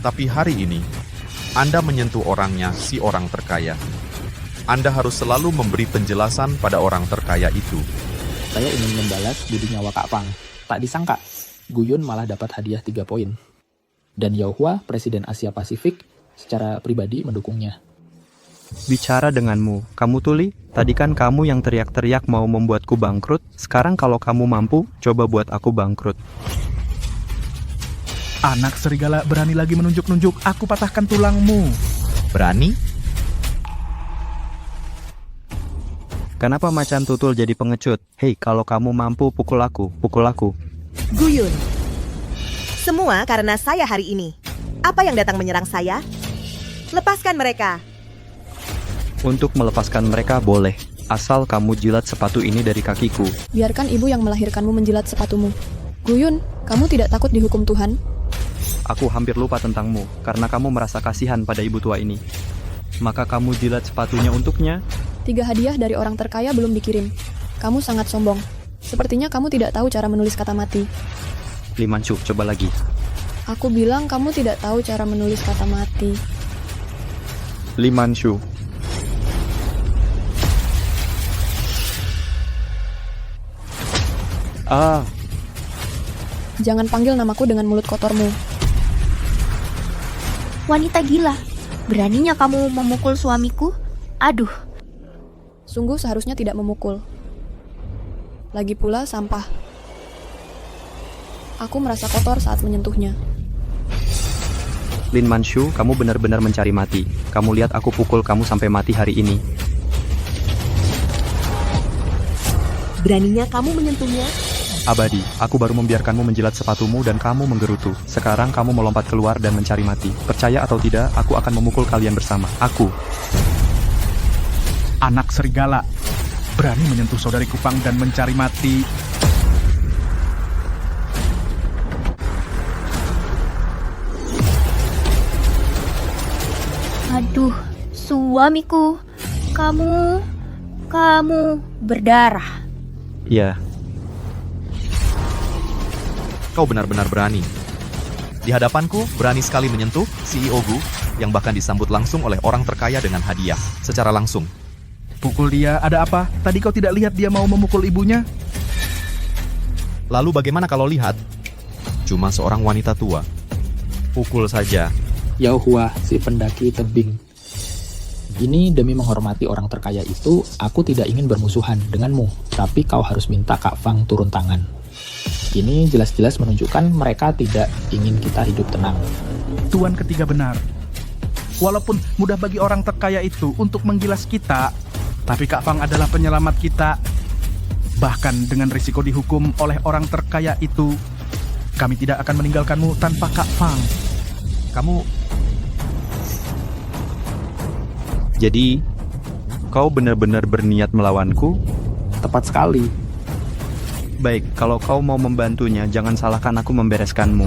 Tapi hari ini Anda menyentuh orangnya, si orang terkaya. Anda harus selalu memberi penjelasan pada orang terkaya itu. saya ingin membalas budi nyawa Kak Fang. Tak disangka, Guyun malah dapat hadiah 3 poin. Dan Yao Hua, Presiden Asia Pasifik, secara pribadi mendukungnya. bicara denganmu. Kamu Tuli, tadi kan kamu yang teriak-teriak mau membuatku bangkrut. Sekarang kalau kamu mampu, coba buat aku bangkrut. Anak serigala berani lagi menunjuk-nunjuk, aku patahkan tulangmu. Berani? Kenapa macan tutul jadi pengecut? Hei, kalau kamu mampu pukul aku, pukul aku. Guyun. Semua karena saya hari ini. Apa yang datang menyerang saya? Lepaskan mereka. Untuk melepaskan mereka boleh, asal kamu jilat sepatu ini dari kakiku. Biarkan ibu yang melahirkanmu menjilat sepatumu. Guyun, kamu tidak takut dihukum Tuhan? Aku hampir lupa tentangmu, karena kamu merasa kasihan pada ibu tua ini. Maka kamu jilat sepatunya untuknya. 3 hadiah dari orang terkaya belum dikirim. Kamu sangat sombong. Sepertinya kamu tidak tahu cara menulis kata mati. Li Manchu, coba lagi. Aku bilang kamu tidak tahu cara menulis kata mati. Li Manchu. Jangan panggil namaku dengan mulut kotormu. Wanita gila, beraninya kamu memukul suamiku? Aduh. Sungguh seharusnya tidak memukul. Lagi pula sampah. Aku merasa kotor saat menyentuhnya. Lin Manchu, kamu benar-benar mencari mati. Kamu lihat aku pukul kamu sampai mati hari ini. Beraninya kamu menyentuhnya? Abadi, aku baru membiarkanmu menjilat sepatumu dan kamu menggerutu. Sekarang kamu melompat keluar dan mencari mati. Percaya atau tidak, aku akan memukul kalian bersama. Aku. Anak serigala berani menyentuh saudari Kupang dan mencari mati. Aduh, suamiku. Kamu berdarah. Ya. Kau benar-benar berani. Di hadapanku, berani sekali menyentuh CEO Gu, yang bahkan disambut langsung oleh orang terkaya dengan hadiah, secara langsung. Pukul dia, ada apa? Tadi kau tidak lihat dia mau memukul ibunya? Lalu bagaimana kalau lihat? Cuma seorang wanita tua. Pukul saja. Yao Hua, si pendaki tebing. Ini demi menghormati orang terkaya itu, aku tidak ingin bermusuhan denganmu, tapi kau harus minta Kak Fang turun tangan. Ini jelas-jelas menunjukkan mereka tidak ingin kita hidup tenang. Tuan ketiga benar. Walaupun mudah bagi orang terkaya itu untuk menggilas kita, tapi Kak Fang adalah penyelamat kita. Bahkan dengan risiko dihukum oleh orang terkaya itu, kami tidak akan meninggalkanmu tanpa Kak Fang. Jadi, kau benar-benar berniat melawanku? Tepat sekali. Baik, kalau kau mau membantunya, jangan salahkan aku membereskanmu.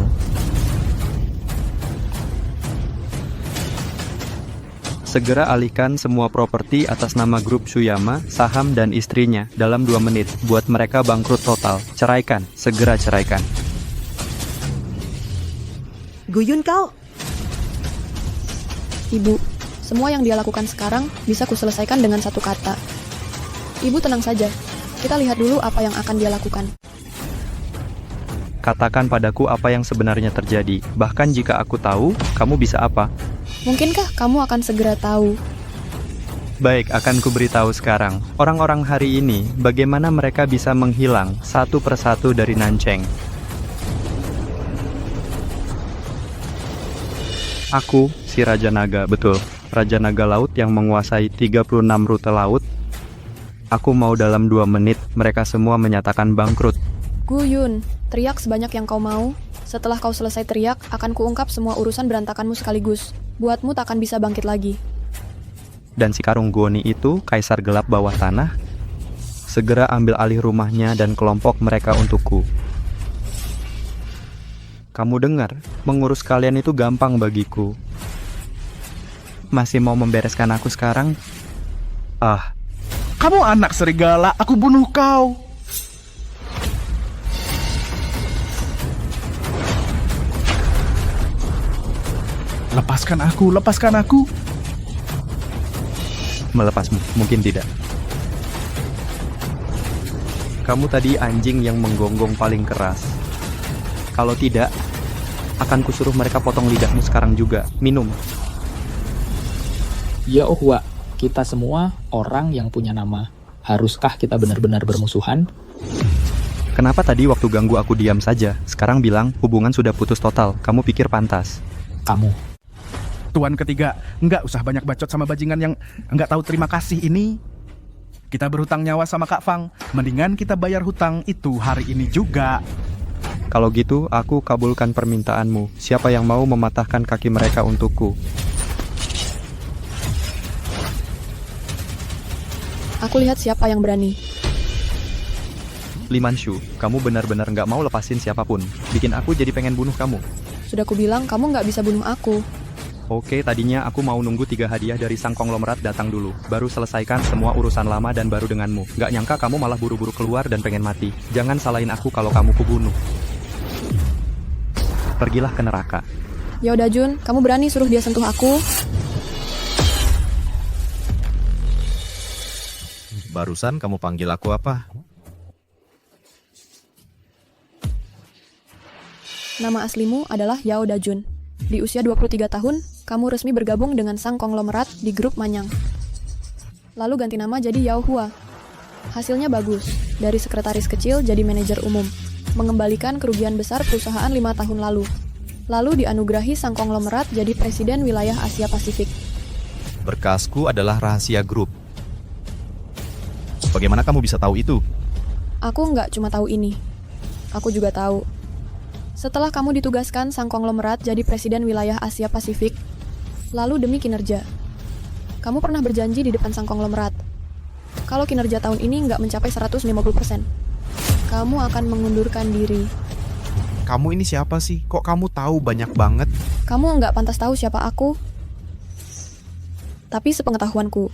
Segera alihkan semua properti atas nama grup Suyama, saham dan istrinya dalam 2 menit. Buat mereka bangkrut total. Ceraikan, segera ceraikan. Guyun kau? Ibu, semua yang dia lakukan sekarang bisa kuselesaikan dengan 1 kata. Ibu tenang saja. Kita lihat dulu apa yang akan dia lakukan. Katakan padaku apa yang sebenarnya terjadi. Bahkan jika aku tahu, kamu bisa apa? Mungkinkah kamu akan segera tahu? Baik, akan kuberitahu sekarang. Orang-orang hari ini, bagaimana mereka bisa menghilang satu persatu dari Nancheng. Aku, si Raja Naga, betul. Raja Naga Laut yang menguasai 36 rute laut. Aku mau dalam 2 menit, mereka semua menyatakan bangkrut. Guyun, teriak sebanyak yang kau mau. Setelah kau selesai teriak, akan kuungkap semua urusan berantakanmu sekaligus. Buatmu takkan bisa bangkit lagi. Dan si karung Goni itu, kaisar gelap bawah tanah, segera ambil alih rumahnya dan kelompok mereka untukku. Kamu dengar, mengurus kalian itu gampang bagiku. Masih mau membereskan aku sekarang? Kamu anak serigala, aku bunuh kau. Lepaskan aku. Melepasmu, mungkin tidak. Kamu tadi anjing yang menggonggong paling keras. Kalau tidak, akan kusuruh mereka potong lidahmu sekarang juga. Minum. Yao Hua, Kita semua orang yang punya nama. Haruskah kita benar-benar bermusuhan? Kenapa tadi waktu ganggu aku diam saja? Sekarang bilang hubungan sudah putus total. Kamu pikir pantas? Kamu. Tuan ketiga, nggak usah banyak bacot sama bajingan yang nggak tahu terima kasih ini. Kita berhutang nyawa sama Kak Fang. Mendingan kita bayar hutang itu hari ini juga. Kalau gitu, aku kabulkan permintaanmu. Siapa yang mau mematahkan kaki mereka untukku? Aku lihat siapa yang berani. Li Manshu, kamu benar-benar nggak mau lepasin siapapun. Bikin aku jadi pengen bunuh kamu. Sudah kubilang kamu nggak bisa bunuh aku. Oke, tadinya aku mau nunggu 3 hadiah dari sang konglomerat datang dulu. Baru selesaikan semua urusan lama dan baru denganmu. Nggak nyangka kamu malah buru-buru keluar dan pengen mati. Jangan salahin aku kalau kamu kubunuh. Pergilah ke neraka. Ya udah Jun, kamu berani suruh dia sentuh aku? Barusan kamu panggil aku apa? Nama aslimu adalah Yao Dajun. Di usia 23 tahun, kamu resmi bergabung dengan sang konglomerat di grup Manyang. Lalu ganti nama jadi Yao Hua. Hasilnya bagus, dari sekretaris kecil jadi manajer umum, mengembalikan kerugian besar perusahaan 5 tahun lalu. Lalu dianugerahi sang konglomerat jadi presiden wilayah Asia Pasifik. Berkasku adalah rahasia grup. Bagaimana kamu bisa tahu itu? Aku nggak cuma tahu ini. Aku juga tahu. Setelah kamu ditugaskan sang konglomerat jadi presiden wilayah Asia Pasifik, lalu demi kinerja, kamu pernah berjanji di depan sang konglomerat, kalau kinerja tahun ini nggak mencapai 150%, kamu akan mengundurkan diri. Kamu ini siapa sih? Kok kamu tahu banyak banget? Kamu nggak pantas tahu siapa aku. Tapi sepengetahuanku,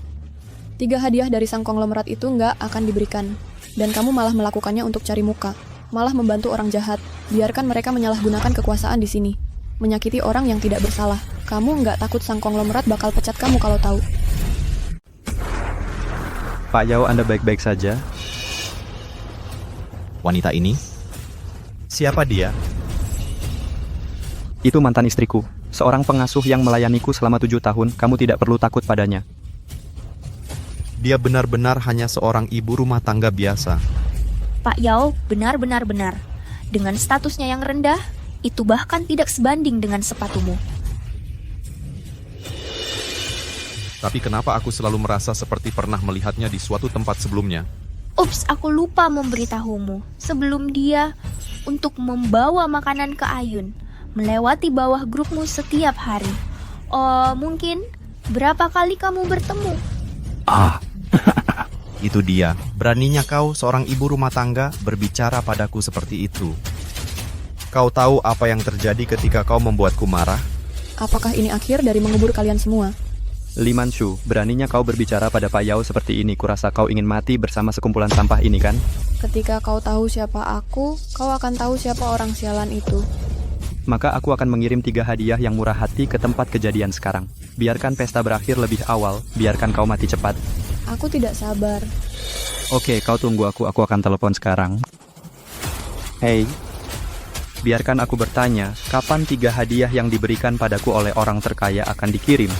3 hadiah dari sang konglomerat itu nggak akan diberikan. Dan kamu malah melakukannya untuk cari muka. Malah membantu orang jahat. Biarkan mereka menyalahgunakan kekuasaan di sini. Menyakiti orang yang tidak bersalah. Kamu nggak takut sang konglomerat bakal pecat kamu kalau tahu. Pak Yao, Anda baik-baik saja? Wanita ini? Siapa dia? Itu mantan istriku. Seorang pengasuh yang melayaniku selama 7 tahun. Kamu tidak perlu takut padanya. Dia benar-benar hanya seorang ibu rumah tangga biasa. Pak Yao benar-benar benar. Dengan statusnya yang rendah, itu bahkan tidak sebanding dengan sepatumu. Tapi kenapa aku selalu merasa seperti pernah melihatnya di suatu tempat sebelumnya? Ups, aku lupa memberitahumu. Sebelum dia untuk membawa makanan ke Ayun, melewati bawah grupmu setiap hari. Oh, mungkin berapa kali kamu bertemu? Itu dia. Beraninya kau, seorang ibu rumah tangga, berbicara padaku seperti itu. Kau tahu apa yang terjadi ketika kau membuatku marah? Apakah ini akhir dari mengubur kalian semua? Li Manshu, beraninya kau berbicara pada Pak Yao seperti ini. Kurasa kau ingin mati bersama sekumpulan sampah ini, kan? Ketika kau tahu siapa aku, kau akan tahu siapa orang sialan itu. Maka aku akan mengirim 3 hadiah yang murah hati ke tempat kejadian sekarang. Biarkan pesta berakhir lebih awal, biarkan kau mati cepat. Aku tidak sabar. Oke, kau tunggu aku akan telepon sekarang. Hei, biarkan aku bertanya, kapan 3 hadiah yang diberikan padaku oleh orang terkaya akan dikirim?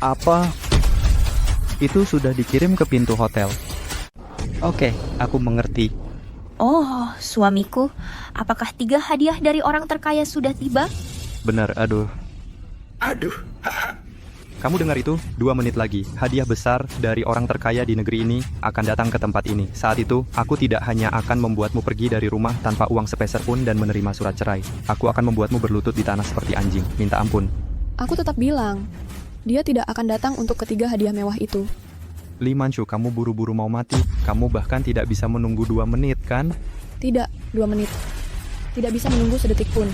Apa? Itu sudah dikirim ke pintu hotel. Oke, aku mengerti. Oh, suamiku, apakah 3 hadiah dari orang terkaya sudah tiba? Benar, aduh. Kamu dengar itu? 2 menit lagi, hadiah besar dari orang terkaya di negeri ini akan datang ke tempat ini. Saat itu, aku tidak hanya akan membuatmu pergi dari rumah tanpa uang sepeser pun dan menerima surat cerai. Aku akan membuatmu berlutut di tanah seperti anjing. Minta ampun. Aku tetap bilang, dia tidak akan datang untuk ketiga hadiah mewah itu. Li Manshu, kamu buru-buru mau mati. Kamu bahkan tidak bisa menunggu 2 menit, kan? Tidak, 2 menit. Tidak bisa menunggu sedetik pun.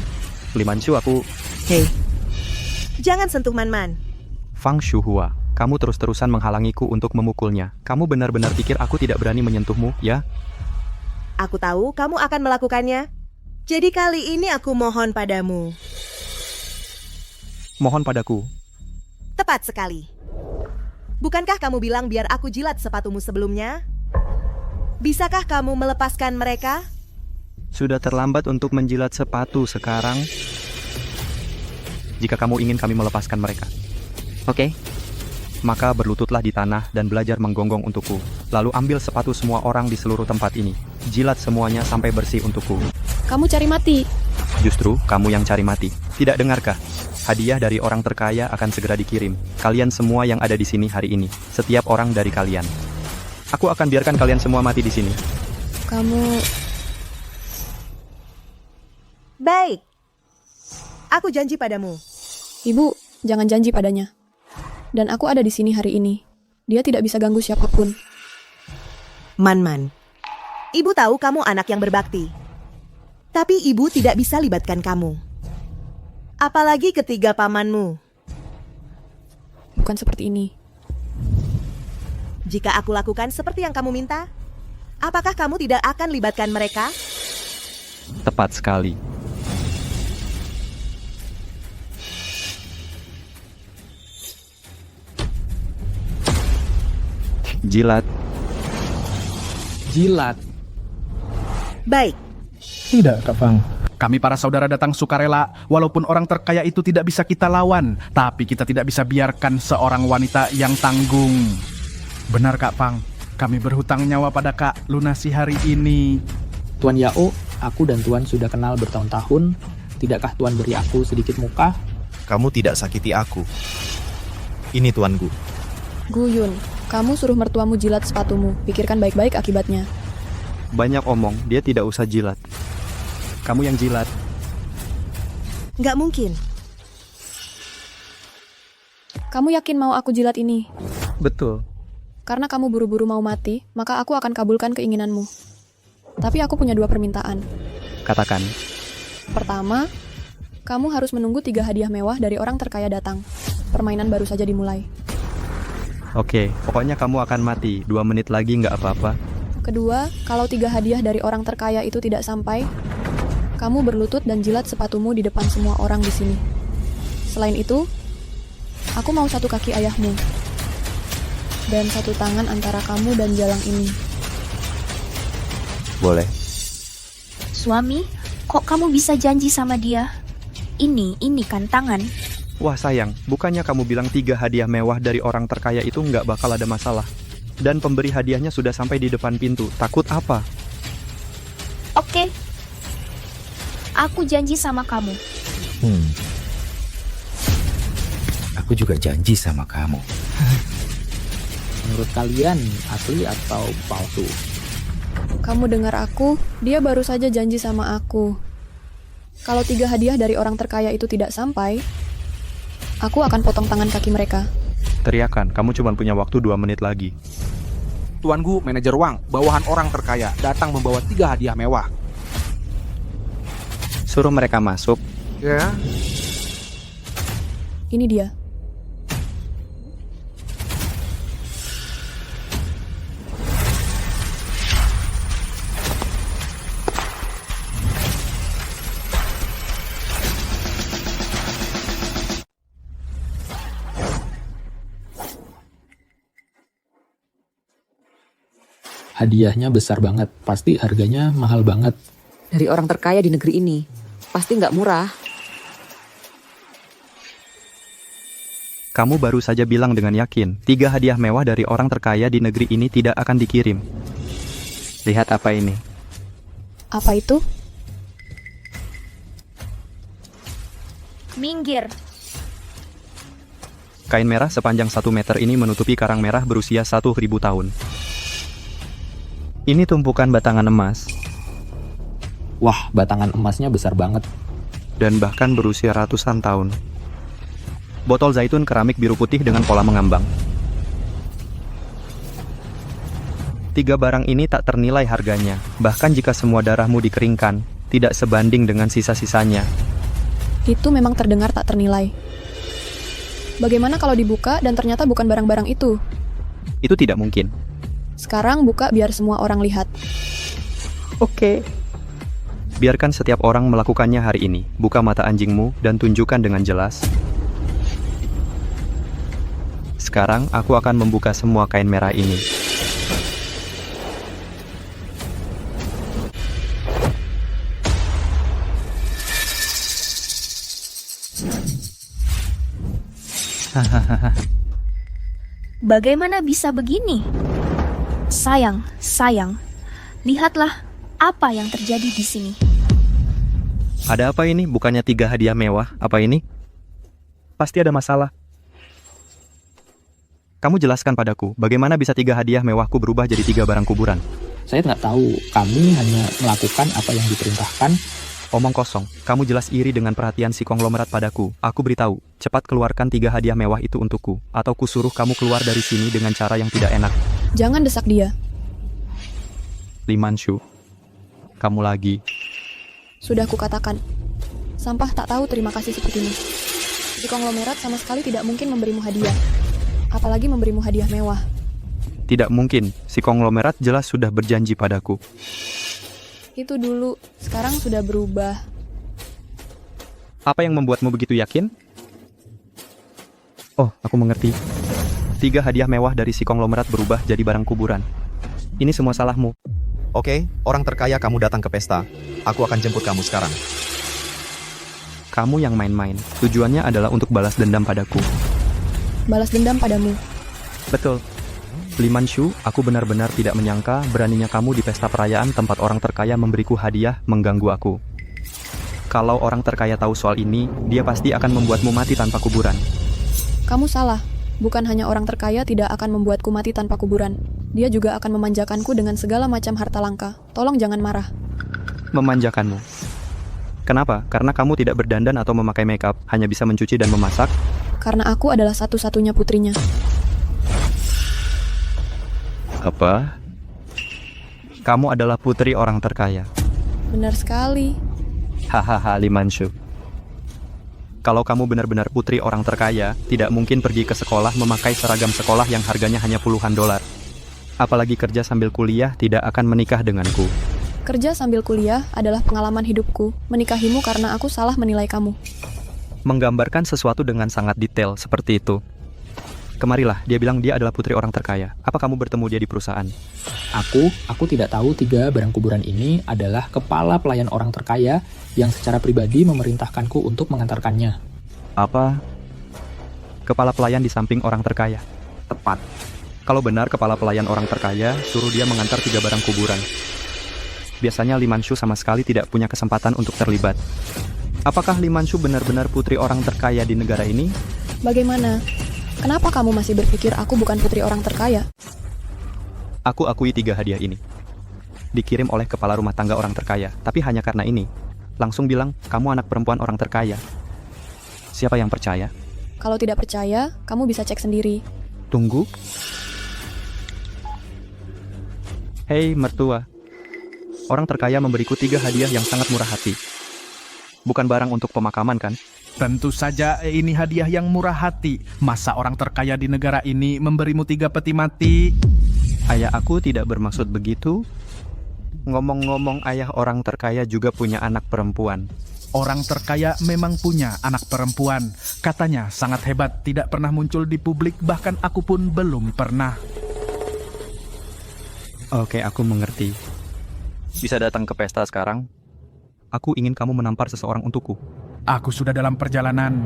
Li Manshu, aku... Hei, jangan sentuh Man-Man. Fang Shuhua, kamu terus-terusan menghalangiku untuk memukulnya. Kamu benar-benar pikir aku tidak berani menyentuhmu, ya? Aku tahu kamu akan melakukannya. Jadi kali ini aku mohon padamu. Mohon padaku. Tepat sekali. Bukankah kamu bilang biar aku jilat sepatumu sebelumnya? Bisakah kamu melepaskan mereka? Sudah terlambat untuk menjilat sepatu sekarang. Jika kamu ingin kami melepaskan mereka. Oke? Maka berlututlah di tanah dan belajar menggonggong untukku. Lalu ambil sepatu semua orang di seluruh tempat ini. Jilat semuanya sampai bersih untukku. Kamu cari mati. Justru kamu yang cari mati. Tidak dengarkah? Hadiah dari orang terkaya akan segera dikirim. Kalian semua yang ada di sini hari ini. Setiap orang dari kalian. Aku akan biarkan kalian semua mati di sini. Kamu... Baik. Aku janji padamu. Ibu, jangan janji padanya. Dan aku ada di sini hari ini. Dia tidak bisa ganggu siapapun. Man, ibu tahu kamu anak yang berbakti. Tapi ibu tidak bisa libatkan kamu. Apalagi ketiga pamanmu. Bukan seperti ini. Jika aku lakukan seperti yang kamu minta, apakah kamu tidak akan libatkan mereka? Tepat sekali. Jilat. Jilat. Baik. Tidak, Kak Fang. Kami para saudara datang sukarela, walaupun orang terkaya itu tidak bisa kita lawan, tapi kita tidak bisa biarkan seorang wanita yang tanggung. Benar, Kak Fang. Kami berhutang nyawa pada Kak, lunasi hari ini. Tuan Yao, aku dan Tuan sudah kenal bertahun-tahun. Tidakkah Tuan beri aku sedikit muka? Kamu tidak sakiti aku. Ini Tuanku. Guyun, kamu suruh mertuamu jilat sepatumu. Pikirkan baik-baik akibatnya. Banyak omong, dia tidak usah jilat. Kamu yang jilat. Nggak mungkin. Kamu yakin mau aku jilat ini? Betul. Karena kamu buru-buru mau mati, maka aku akan kabulkan keinginanmu. Tapi aku punya 2 permintaan. Katakan. Pertama, kamu harus menunggu 3 hadiah mewah dari orang terkaya datang. Permainan baru saja dimulai. Oke, pokoknya kamu akan mati. 2 menit lagi nggak apa-apa. Kedua, kalau 3 hadiah dari orang terkaya itu tidak sampai, kamu berlutut dan jilat sepatumu di depan semua orang di sini. Selain itu, aku mau 1 kaki ayahmu. Dan 1 tangan antara kamu dan jalang ini. Boleh. Suami, kok kamu bisa janji sama dia? Ini kan tangan. Wah sayang, bukannya kamu bilang 3 hadiah mewah dari orang terkaya itu nggak bakal ada masalah. Dan pemberi hadiahnya sudah sampai di depan pintu. Takut apa? Oke. Aku janji sama kamu. Aku juga janji sama kamu. Menurut kalian, asli atau palsu? Kamu dengar aku, dia baru saja janji sama aku. Kalau 3 hadiah dari orang terkaya itu tidak sampai, aku akan potong tangan kaki mereka. Teriakan, kamu cuma punya waktu 2 menit lagi. Tuanku, manajer Wang, bawahan orang terkaya, datang membawa 3 hadiah mewah. Suruh mereka masuk. Ya. Ini dia. Hadiahnya besar banget, pasti harganya mahal banget. Dari orang terkaya di negeri ini, pasti nggak murah. Kamu baru saja bilang dengan yakin, 3 hadiah mewah dari orang terkaya di negeri ini tidak akan dikirim. Lihat apa ini. Apa itu? Minggir. Kain merah sepanjang 1 meter ini menutupi karang merah berusia 1.000 tahun. Ini tumpukan batangan emas. Wah, batangan emasnya besar banget. Dan bahkan berusia ratusan tahun. Botol zaitun keramik biru putih dengan pola mengambang. 3 barang ini tak ternilai harganya. Bahkan jika semua darahmu dikeringkan, tidak sebanding dengan sisa-sisanya. Itu memang terdengar tak ternilai. Bagaimana kalau dibuka dan ternyata bukan barang-barang itu? Itu tidak mungkin. Sekarang buka biar semua orang lihat. Oke. Biarkan setiap orang melakukannya hari ini. Buka mata anjingmu dan tunjukkan dengan jelas. Sekarang aku akan membuka semua kain merah ini. Bagaimana bisa begini? Sayang. Lihatlah apa yang terjadi di sini. Ada apa ini? Bukannya 3 hadiah mewah? Apa ini? Pasti ada masalah. Kamu jelaskan padaku, bagaimana bisa 3 hadiah mewahku berubah jadi 3 barang kuburan? Saya nggak tahu, kami hanya melakukan apa yang diperintahkan. Omong kosong, kamu jelas iri dengan perhatian si konglomerat padaku. Aku beritahu, cepat keluarkan 3 hadiah mewah itu untukku, atau kusuruh kamu keluar dari sini dengan cara yang tidak enak. Jangan desak dia. Li Manchu, kamu lagi. Sudah kukatakan. Sampah tak tahu terima kasih sepertimu. Si konglomerat sama sekali tidak mungkin memberimu hadiah. Apalagi memberimu hadiah mewah. Tidak mungkin, si konglomerat jelas sudah berjanji padaku. Itu dulu, sekarang sudah berubah. Apa yang membuatmu begitu yakin? Oh, aku mengerti. 3 hadiah mewah dari si konglomerat berubah jadi barang kuburan. Ini semua salahmu. Oke, orang terkaya kamu datang ke pesta. Aku akan jemput kamu sekarang. Kamu yang main-main. Tujuannya adalah untuk balas dendam padaku. Balas dendam padamu. Betul. Li Manchu, aku benar-benar tidak menyangka beraninya kamu di pesta perayaan tempat orang terkaya memberiku hadiah mengganggu aku. Kalau orang terkaya tahu soal ini, dia pasti akan membuatmu mati tanpa kuburan. Kamu salah. Bukan hanya orang terkaya tidak akan membuatku mati tanpa kuburan. Dia juga akan memanjakanku dengan segala macam harta langka. Tolong jangan marah. Memanjakanmu. Kenapa? Karena kamu tidak berdandan atau memakai makeup, hanya bisa mencuci dan memasak? Karena aku adalah satu-satunya putrinya. Apa? Kamu adalah putri orang terkaya. Benar sekali. Hahaha, Li Manchu. Kalau kamu benar-benar putri orang terkaya, tidak mungkin pergi ke sekolah memakai seragam sekolah yang harganya hanya puluhan dolar. Apalagi kerja sambil kuliah tidak akan menikah denganku. Kerja sambil kuliah adalah pengalaman hidupku. Menikahimu karena aku salah menilai kamu. Menggambarkan sesuatu dengan sangat detail seperti itu. Kemarilah, dia bilang dia adalah putri orang terkaya. Apa kamu bertemu dia di perusahaan? Aku tidak tahu 3 barang kuburan ini adalah kepala pelayan orang terkaya yang secara pribadi memerintahkanku untuk mengantarkannya. Apa? Kepala pelayan di samping orang terkaya? Tepat. Kalau benar kepala pelayan orang terkaya, suruh dia mengantar 3 barang kuburan. Biasanya Li Manchu sama sekali tidak punya kesempatan untuk terlibat. Apakah Li Manchu benar-benar putri orang terkaya di negara ini? Bagaimana? Kenapa kamu masih berpikir aku bukan putri orang terkaya? Aku akui 3 hadiah ini. Dikirim oleh kepala rumah tangga orang terkaya, tapi hanya karena ini. Langsung bilang, kamu anak perempuan orang terkaya. Siapa yang percaya? Kalau tidak percaya, kamu bisa cek sendiri. Tunggu. Hei mertua. Orang terkaya memberiku 3 hadiah yang sangat murah hati. Bukan barang untuk pemakaman kan? Tentu saja ini hadiah yang murah hati. Masa orang terkaya di negara ini memberimu 3 peti mati? Ayah aku tidak bermaksud begitu. Ngomong-ngomong, ayah orang terkaya juga punya anak perempuan. Orang terkaya memang punya anak perempuan. Katanya sangat hebat, tidak pernah muncul di publik, bahkan aku pun belum pernah. Oke, aku mengerti. Bisa datang ke pesta sekarang? Aku ingin kamu menampar seseorang untukku. Aku sudah dalam perjalanan.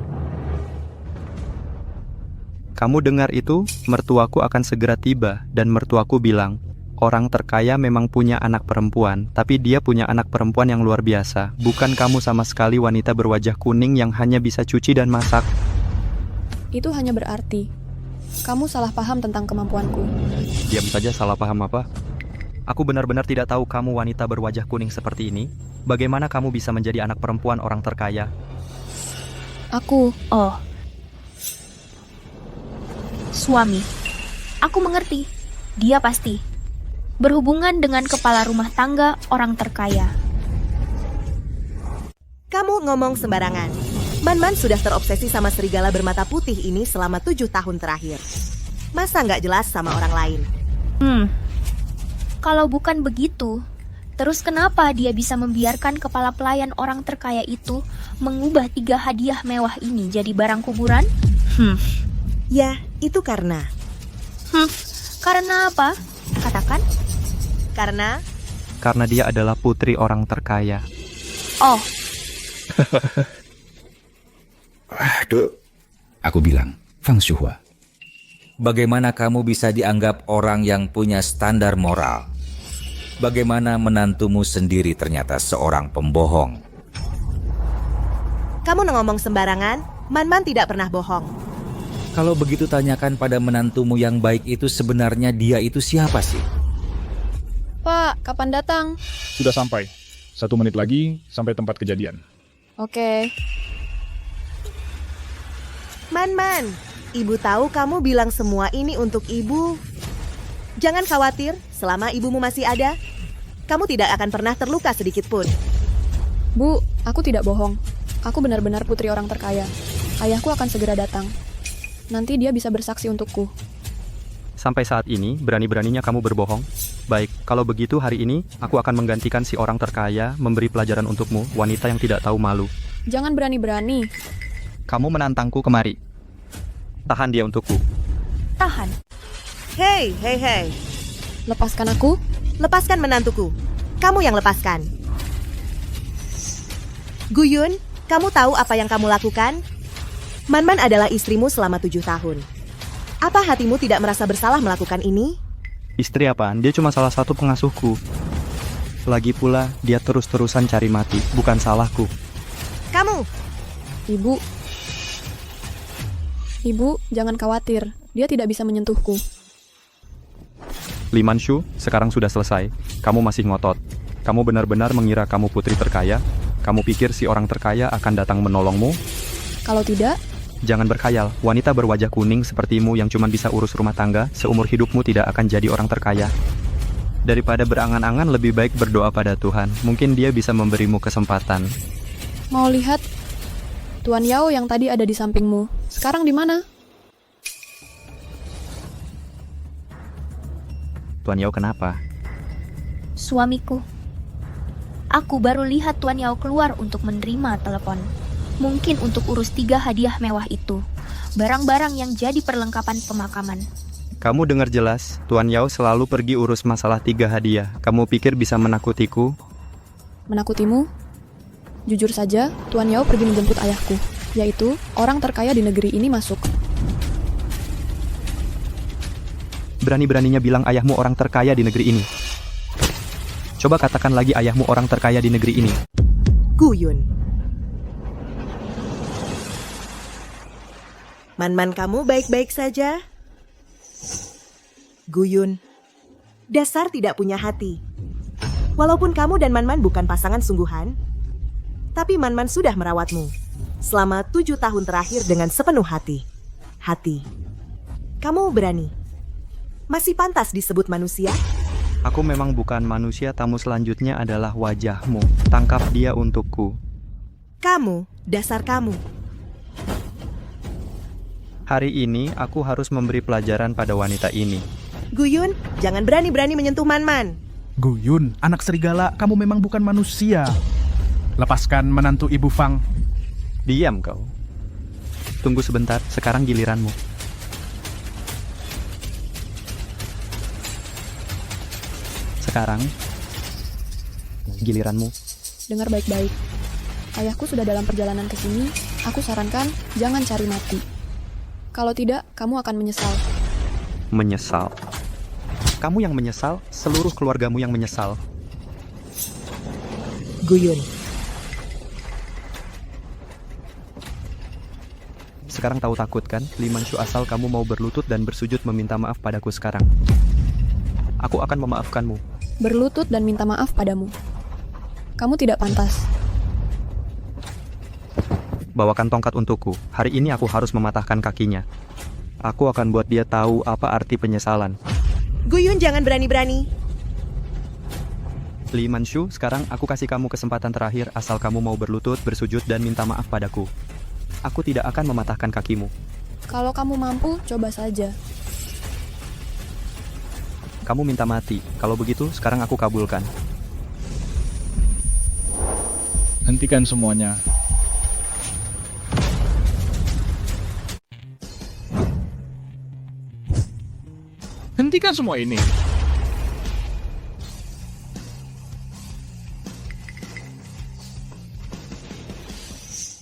Kamu dengar itu? Mertuaku akan segera tiba, dan mertuaku bilang, orang terkaya memang punya anak perempuan, tapi dia punya anak perempuan yang luar biasa. Bukan kamu sama sekali wanita berwajah kuning yang hanya bisa cuci dan masak. Itu hanya berarti kamu salah paham tentang kemampuanku. Diam saja, salah paham apa? Aku benar-benar tidak tahu kamu wanita berwajah kuning seperti ini. Bagaimana kamu bisa menjadi anak perempuan orang terkaya? Aku. Oh. Suami. Aku mengerti. Dia pasti berhubungan dengan kepala rumah tangga orang terkaya. Kamu ngomong sembarangan. Man-Man sudah terobsesi sama serigala bermata putih ini selama 7 tahun terakhir. Masa nggak jelas sama orang lain? Kalau bukan begitu, terus kenapa dia bisa membiarkan kepala pelayan orang terkaya itu mengubah 3 hadiah mewah ini jadi barang kuburan? Ya, itu karena. Karena apa? Katakan. Karena dia adalah putri orang terkaya. Oh. Aduh. Aku bilang, Fang Shuhua. bagaimana kamu bisa dianggap orang yang punya standar moral? Bagaimana menantumu sendiri ternyata seorang pembohong? Kamu ngomong sembarangan, Man-Man tidak pernah bohong. Kalau begitu tanyakan pada menantumu yang baik itu sebenarnya dia itu siapa sih? Pak, kapan datang? Sudah sampai. 1 menit lagi sampai tempat kejadian. Oke. Man-Man, ibu tahu kamu bilang semua ini untuk ibu. Jangan khawatir, selama ibumu masih ada, kamu tidak akan pernah terluka sedikit pun. Bu, aku tidak bohong. Aku benar-benar putri orang terkaya. Ayahku akan segera datang. Nanti dia bisa bersaksi untukku. Sampai saat ini, berani-beraninya kamu berbohong? Baik, kalau begitu hari ini, aku akan menggantikan si orang terkaya memberi pelajaran untukmu, wanita yang tidak tahu malu. Jangan berani-berani. Kamu menantangku kemari. Tahan dia untukku. Tahan. Hei. Lepaskan aku. Lepaskan menantuku. Kamu yang lepaskan. Guyun, kamu tahu apa yang kamu lakukan? Man-Man adalah istrimu selama 7 tahun. Apa hatimu tidak merasa bersalah melakukan ini? Istri apaan? Dia cuma salah satu pengasuhku. Lagi pula, dia terus-terusan cari mati, bukan salahku. Kamu! Ibu, jangan khawatir. Dia tidak bisa menyentuhku. Li Manshu, sekarang sudah selesai. Kamu masih ngotot. Kamu benar-benar mengira kamu putri terkaya? Kamu pikir si orang terkaya akan datang menolongmu? Kalau tidak, Jangan berkhayal, wanita berwajah kuning sepertimu yang cuma bisa urus rumah tangga, seumur hidupmu tidak akan jadi orang terkaya. Daripada berangan-angan, lebih baik berdoa pada Tuhan. Mungkin dia bisa memberimu kesempatan. mau lihat Tuan Yao yang tadi ada di sampingmu. Sekarang di mana? Tuan Yao kenapa? Suamiku. Aku baru lihat Tuan Yao keluar untuk menerima telepon. Mungkin untuk urus 3 hadiah mewah itu. Barang-barang yang jadi perlengkapan pemakaman. Kamu dengar jelas, Tuan Yao selalu pergi urus masalah 3 hadiah. Kamu pikir bisa menakutiku? Menakutimu? Jujur saja, Tuan Yao pergi menjemput ayahku, yaitu orang terkaya di negeri ini masuk. Berani-beraninya bilang ayahmu orang terkaya di negeri ini. Coba katakan lagi ayahmu orang terkaya di negeri ini. Guyun. Man-Man kamu baik-baik saja? Guyun, dasar tidak punya hati. Walaupun kamu dan Man-Man bukan pasangan sungguhan, tapi Man-Man sudah merawatmu selama 7 tahun terakhir dengan sepenuh hati. Kamu berani. Masih pantas disebut manusia? Aku memang bukan manusia, tamu selanjutnya adalah wajahmu. Tangkap dia untukku. Kamu, dasar kamu. Hari ini aku harus memberi pelajaran pada wanita ini. Guyun, jangan berani-berani menyentuh Man-Man. Guyun, anak serigala, kamu memang bukan manusia. Lepaskan menantu Ibu Fang. Diam kau. Tunggu sebentar, sekarang giliranmu. Sekarang, giliranmu. Dengar baik-baik. Ayahku sudah dalam perjalanan ke sini. Aku sarankan jangan cari mati. Kalau tidak, kamu akan menyesal. Menyesal? Kamu yang menyesal, seluruh keluargamu yang menyesal. Guyun. Sekarang tahu takut kan? Li Manshu, asal kamu mau berlutut dan bersujud meminta maaf padaku sekarang. Aku akan memaafkanmu. Berlutut dan minta maaf padamu. Kamu tidak pantas. Bawakan tongkat untukku. Hari ini aku harus mematahkan kakinya. Aku akan buat dia tahu apa arti penyesalan. Guyun, jangan berani-berani. Li Manshu, sekarang aku kasih kamu kesempatan terakhir asal kamu mau berlutut, bersujud, dan minta maaf padaku. Aku tidak akan mematahkan kakimu. Kalau kamu mampu, coba saja. Kamu minta mati. Kalau begitu, sekarang aku kabulkan. Hentikan semuanya. Hentikan semua ini.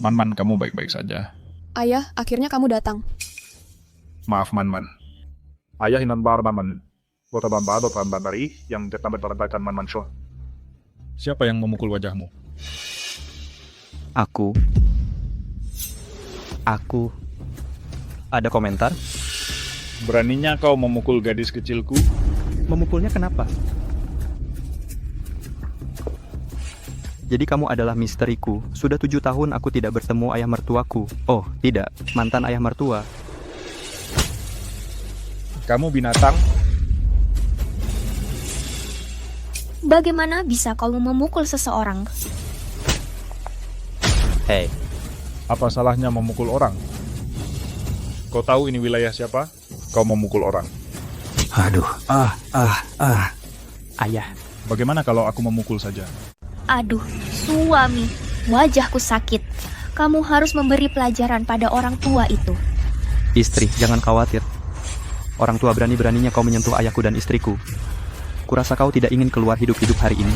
Man-Man, kamu baik-baik saja. Ayah, akhirnya kamu datang. Maaf, Man-Man. Ayah hinan barman. Bota bamba atau bambari yang tertambat perantaikan man-mansho. Siapa yang memukul wajahmu? Aku. Ada komentar? Beraninya kau memukul gadis kecilku? Memukulnya kenapa? Jadi kamu adalah misteriku. Sudah 7 tahun aku tidak bertemu ayah mertuaku. Oh, tidak. Mantan ayah mertua. Kamu binatang? Bagaimana bisa kau memukul seseorang? Hei, Apa salahnya memukul orang? Kau tahu ini wilayah siapa? Kau memukul orang. aduh, ayah. Bagaimana kalau aku memukul saja? Aduh, suami, wajahku sakit. Kamu harus memberi pelajaran pada orang tua itu. Istri, jangan khawatir. Orang tua berani-beraninya kau menyentuh ayahku dan istriku. Kurasa kau tidak ingin keluar hidup-hidup hari ini.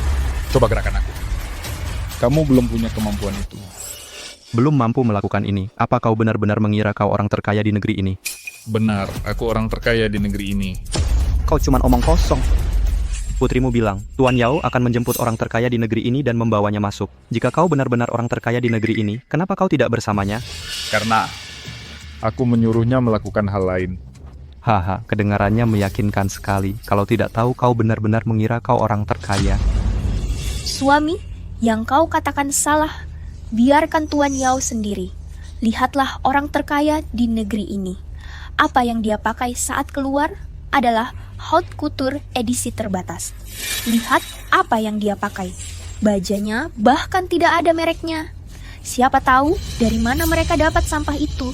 Coba gerakan aku. Kamu belum punya kemampuan itu. Belum mampu melakukan ini. Apa kau benar-benar mengira kau orang terkaya di negeri ini? Benar, aku orang terkaya di negeri ini. Kau cuman omong kosong. Putrimu bilang, Tuan Yao akan menjemput orang terkaya di negeri ini dan membawanya masuk. Jika kau benar-benar orang terkaya di negeri ini, kenapa kau tidak bersamanya? Karena aku menyuruhnya melakukan hal lain. Haha, kedengarannya meyakinkan sekali. Kalau tidak tahu kau benar-benar mengira kau orang terkaya. Suami, yang kau katakan salah. Biarkan Tuan Yao sendiri. Lihatlah orang terkaya di negeri ini. Apa yang dia pakai saat keluar adalah haute couture edisi terbatas. Lihat apa yang dia pakai. Bajanya bahkan tidak ada mereknya. Siapa tahu dari mana mereka dapat sampah itu.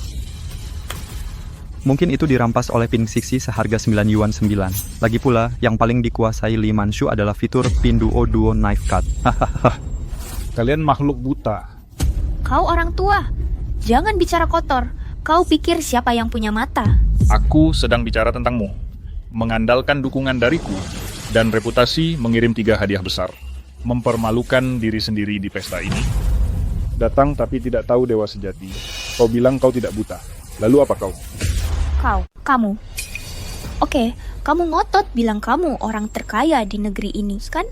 Mungkin itu dirampas oleh Pin Sixi seharga 9 yuan 9. Lagi pula, yang paling dikuasai Li Manshu adalah fitur Pinduo Duo Knife Cut. Kalian makhluk buta. Kau orang tua, jangan bicara kotor. Kau pikir siapa yang punya mata? Aku sedang bicara tentangmu. Mengandalkan dukungan dariku dan reputasi mengirim 3 hadiah besar. Mempermalukan diri sendiri di pesta ini. Datang tapi tidak tahu dewa sejati. Kau bilang kau tidak buta. Lalu apa kau? Kamu. Oke, kamu ngotot bilang kamu orang terkaya di negeri ini, kan?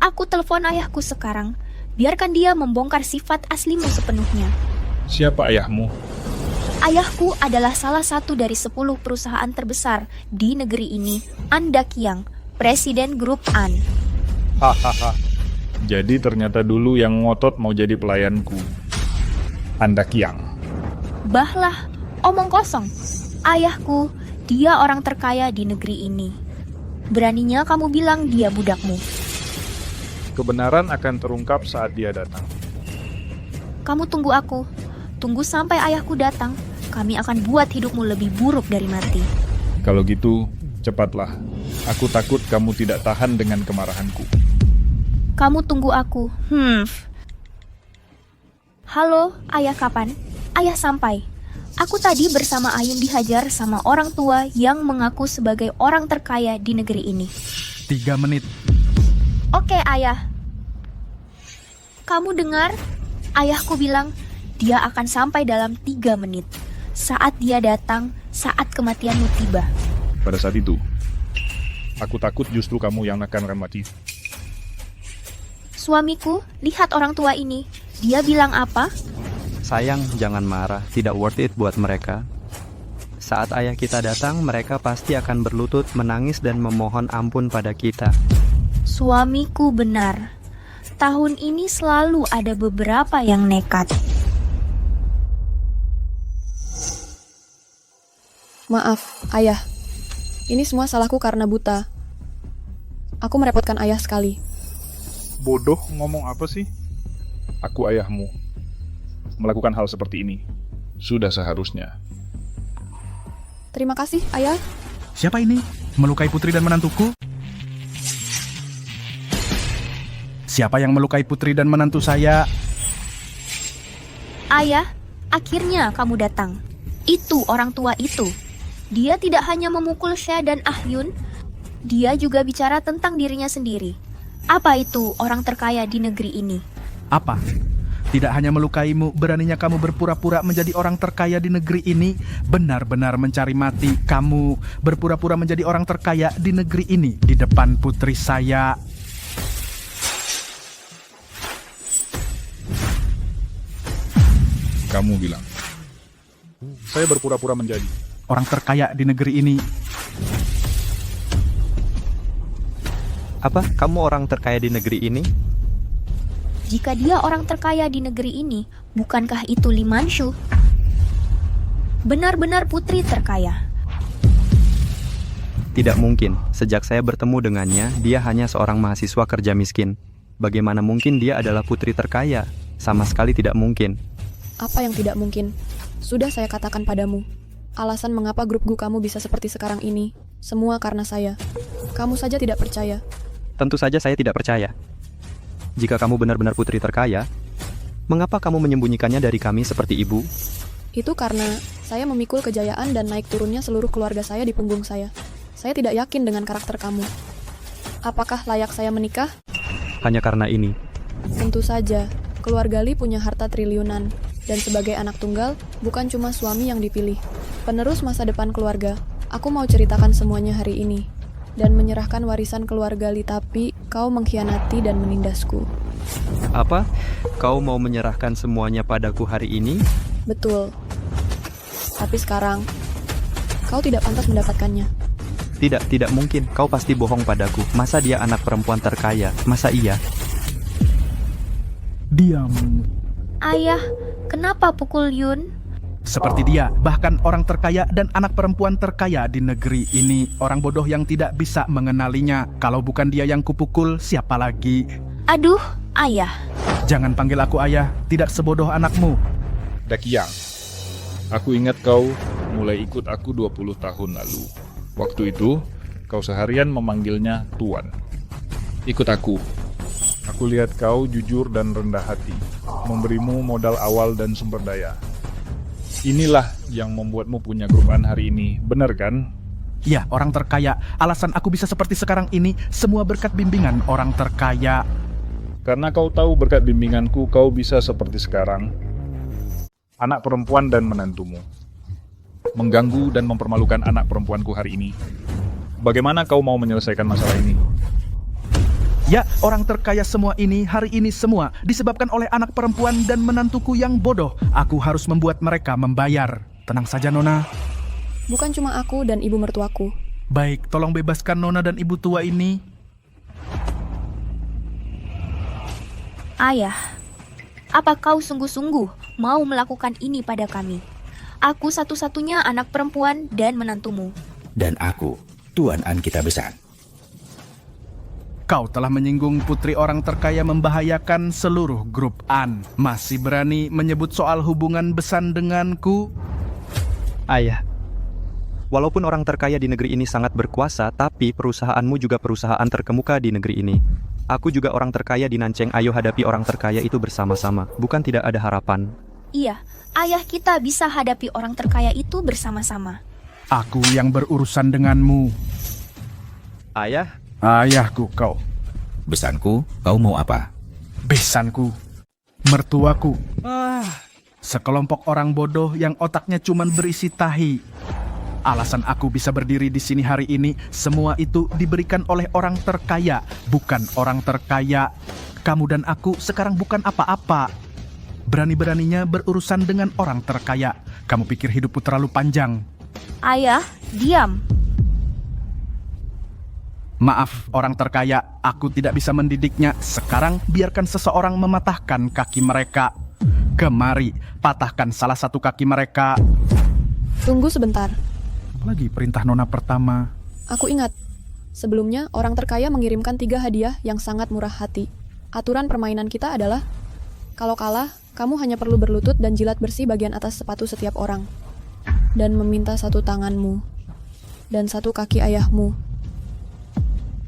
Aku telepon ayahku sekarang. Biarkan dia membongkar sifat aslimu sepenuhnya. Siapa ayahmu? Ayahku adalah salah satu dari 10 perusahaan terbesar di negeri ini, Anda Kiang, Presiden Grup An. Hahaha. Jadi ternyata dulu yang ngotot mau jadi pelayanku. Anda Kiang. Bahlah, omong kosong. Ayahku, dia orang terkaya di negeri ini. Beraninya kamu bilang dia budakmu. Kebenaran akan terungkap saat dia datang. Kamu tunggu aku. Tunggu sampai ayahku datang. Kami akan buat hidupmu lebih buruk dari mati. Kalau gitu, cepatlah. Aku takut kamu tidak tahan dengan kemarahanku. Kamu tunggu aku. Halo, ayah kapan? Ayah sampai. Aku tadi bersama Ayun dihajar sama orang tua yang mengaku sebagai orang terkaya di negeri ini. 3 menit. Oke, ayah. Kamu dengar? Ayahku bilang dia akan sampai dalam 3 menit. Saat dia datang, saat kematianmu tiba. Pada saat itu, aku takut justru kamu yang akan mati. Suamiku, lihat orang tua ini. Dia bilang apa? Sayang, jangan marah. Tidak worth it buat mereka. Saat ayah kita datang, mereka pasti akan berlutut, menangis, dan memohon ampun pada kita. Suamiku benar. Tahun ini selalu ada beberapa yang nekat. Maaf, ayah. Ini semua salahku karena buta. Aku merepotkan ayah sekali. Bodoh ngomong apa sih? Aku ayahmu. Melakukan hal seperti ini sudah seharusnya. Terima kasih, ayah. Siapa ini? Melukai putri dan menantuku? Siapa yang melukai putri dan menantu saya? Ayah, akhirnya kamu datang. Itu orang tua itu. Dia tidak hanya memukul Sha dan Ahyun, dia juga bicara tentang dirinya sendiri. Apa itu orang terkaya di negeri ini? Apa? Tidak hanya melukaimu, beraninya kamu berpura-pura menjadi orang terkaya di negeri ini. Benar-benar mencari mati. Kamu berpura-pura menjadi orang terkaya di negeri ini di depan putri saya. Kamu bilang, saya berpura-pura menjadi. Orang terkaya di negeri ini. Apa? Kamu orang terkaya di negeri ini? Jika dia orang terkaya di negeri ini, bukankah itu Li Manshu? Benar-benar putri terkaya. Tidak mungkin. Sejak saya bertemu dengannya, dia hanya seorang mahasiswa kerja miskin. Bagaimana mungkin dia adalah putri terkaya? Sama sekali tidak mungkin. Apa yang tidak mungkin? Sudah saya katakan padamu. Alasan mengapa grup Gu kamu bisa seperti sekarang ini, semua karena saya. Kamu saja tidak percaya. Tentu saja saya tidak percaya. Jika kamu benar-benar putri terkaya, mengapa kamu menyembunyikannya dari kami seperti ibu? Itu karena saya memikul kejayaan dan naik turunnya seluruh keluarga saya di punggung saya. Saya tidak yakin dengan karakter kamu. Apakah layak saya menikah? Hanya karena ini. Tentu saja, keluarga Li punya harta triliunan. Dan sebagai anak tunggal, bukan cuma suami yang dipilih. Penerus masa depan keluarga, aku mau ceritakan semuanya hari ini. Dan menyerahkan warisan keluarga Li, tapi kau mengkhianati dan menindasku. Apa? Kau mau menyerahkan semuanya padaku hari ini? Betul. Tapi sekarang, kau tidak pantas mendapatkannya. Tidak mungkin. Kau pasti bohong padaku. Masa dia anak perempuan terkaya? Masa iya? Diam. Ayah, kenapa pukul Yun? Seperti dia, bahkan orang terkaya dan anak perempuan terkaya di negeri ini. Orang bodoh yang tidak bisa mengenalinya. Kalau bukan dia yang kupukul, siapa lagi? Aduh, ayah. Jangan panggil aku ayah, tidak sebodoh anakmu. Dakiang, aku ingat kau mulai ikut aku 20 tahun lalu. Waktu itu, kau seharian memanggilnya Tuan. Ikut aku. Aku lihat kau jujur dan rendah hati, memberimu modal awal dan sumber daya. Inilah yang membuatmu punya grup An hari ini, benar kan? Ya, orang terkaya. Alasan aku bisa seperti sekarang ini, semua berkat bimbingan orang terkaya. Karena kau tahu berkat bimbinganku, kau bisa seperti sekarang. Anak perempuan dan menantumu. Mengganggu dan mempermalukan anak perempuanku hari ini. Bagaimana kau mau menyelesaikan masalah ini? Ya, orang terkaya semua ini, hari ini semua, disebabkan oleh anak perempuan dan menantuku yang bodoh. Aku harus membuat mereka membayar. Tenang saja, Nona. Bukan cuma aku dan ibu mertuaku. Baik, tolong bebaskan Nona dan ibu tua ini. Ayah, apa kau sungguh-sungguh mau melakukan ini pada kami? Aku satu-satunya anak perempuan dan menantumu. Dan aku, Tuan An kita besar. Kau telah menyinggung putri orang terkaya, membahayakan seluruh grup An. Masih berani menyebut soal hubungan besan denganku? Ayah, walaupun orang terkaya di negeri ini sangat berkuasa, tapi perusahaanmu juga perusahaan terkemuka di negeri ini. Aku juga orang terkaya di Nanceng. Ayo hadapi orang terkaya itu bersama-sama. Bukan tidak ada harapan. Iya, ayah kita bisa hadapi orang terkaya itu bersama-sama. Aku yang berurusan denganmu. Ayah? Ayahku kau. Besanku, kau mau apa? Besanku. Mertuaku. Sekelompok orang bodoh yang otaknya cuman berisi tahi. Alasan aku bisa berdiri di sini hari ini, semua itu diberikan oleh orang terkaya, bukan orang terkaya. Kamu dan aku sekarang bukan apa-apa. Berani-beraninya berurusan dengan orang terkaya. Kamu pikir hidupku terlalu panjang? Ayah, diam. Maaf, orang terkaya, aku tidak bisa mendidiknya. Sekarang biarkan seseorang mematahkan kaki mereka. Kemari, patahkan salah satu kaki mereka. Tunggu sebentar. Apalagi perintah Nona pertama. Aku ingat. Sebelumnya, orang terkaya mengirimkan 3 hadiah yang sangat murah hati. Aturan permainan kita adalah, kalau kalah, kamu hanya perlu berlutut dan jilat bersih bagian atas sepatu setiap orang. Dan meminta 1 tanganmu. Dan 1 kaki ayahmu.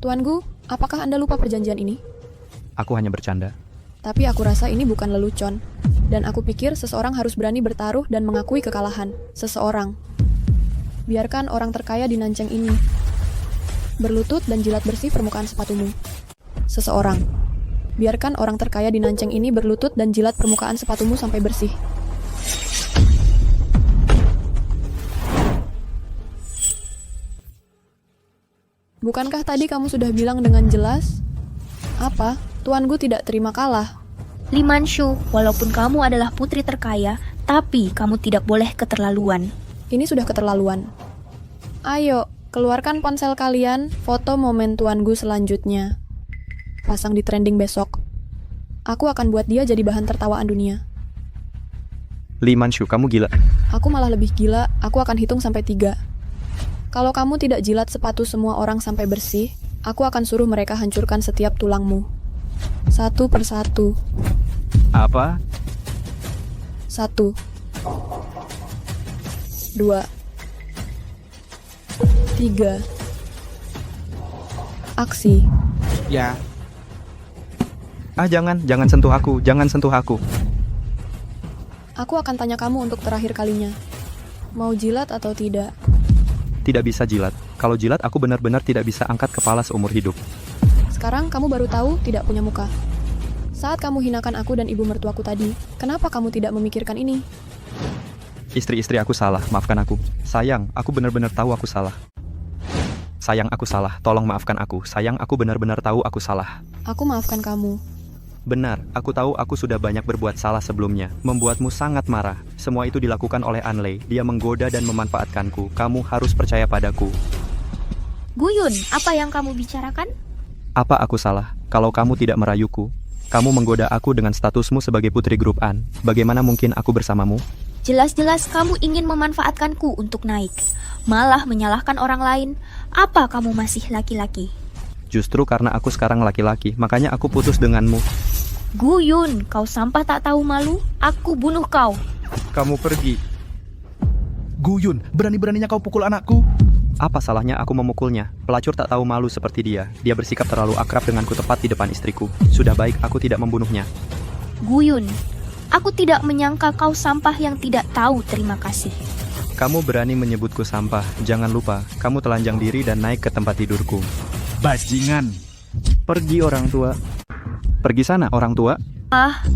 Tuan Gu, apakah Anda lupa perjanjian ini? Aku hanya bercanda. Tapi aku rasa ini bukan lelucon. Dan aku pikir seseorang harus berani bertaruh dan mengakui kekalahan. Seseorang. Biarkan orang terkaya di Nanceng ini berlutut dan jilat bersih permukaan sepatumu. Seseorang. Biarkan orang terkaya di Nanceng ini berlutut dan jilat permukaan sepatumu sampai bersih. Bukankah tadi kamu sudah bilang dengan jelas? Apa? Tuan Gu tidak terima kalah. Li Manshu, walaupun kamu adalah putri terkaya, tapi kamu tidak boleh keterlaluan. Ini sudah keterlaluan. Ayo, keluarkan ponsel kalian, foto momen Tuan Gu selanjutnya. Pasang di trending besok. Aku akan buat dia jadi bahan tertawaan dunia. Li Manshu, kamu gila. Aku malah lebih gila, aku akan hitung sampai 3. Kalau kamu tidak jilat sepatu semua orang sampai bersih, aku akan suruh mereka hancurkan setiap tulangmu. 1 per 1. Apa? 1 2 3. Aksi. Ya, Jangan sentuh aku, jangan sentuh aku. Aku akan tanya kamu untuk terakhir kalinya. Mau jilat atau tidak? Tidak bisa jilat. Kalau jilat aku benar-benar tidak bisa angkat kepala seumur hidup. Sekarang kamu baru tahu tidak punya muka. Saat kamu hinakan aku dan ibu mertuaku tadi, kenapa kamu tidak memikirkan ini? Istri-istri aku salah, maafkan aku. Sayang, aku benar-benar tahu aku salah. Sayang, aku salah, tolong maafkan aku. Sayang, aku benar-benar tahu aku salah. Aku maafkan kamu. Benar, aku tahu aku sudah banyak berbuat salah sebelumnya, membuatmu sangat marah. Semua itu dilakukan oleh Anley, dia menggoda dan memanfaatkanku. Kamu harus percaya padaku. Guyun, apa yang kamu bicarakan? Apa aku salah? Kalau kamu tidak merayuku, kamu menggoda aku dengan statusmu sebagai putri grup An. Bagaimana mungkin aku bersamamu? Jelas-jelas kamu ingin memanfaatkanku untuk naik, malah menyalahkan orang lain. Apa kamu masih laki-laki? Justru karena aku sekarang laki-laki, makanya aku putus denganmu. Guyun, kau sampah tak tahu malu? Aku bunuh kau. Kamu pergi. Guyun, berani-beraninya kau pukul anakku. Apa salahnya aku memukulnya? Pelacur tak tahu malu seperti dia. Dia bersikap terlalu akrab denganku tepat di depan istriku. Sudah baik aku tidak membunuhnya. Guyun, aku tidak menyangka kau sampah yang tidak tahu terima kasih. Kamu berani menyebutku sampah. Jangan lupa, kamu telanjang diri dan naik ke tempat tidurku. Bajingan. Pergi orang tua. Pergi sana orang tua.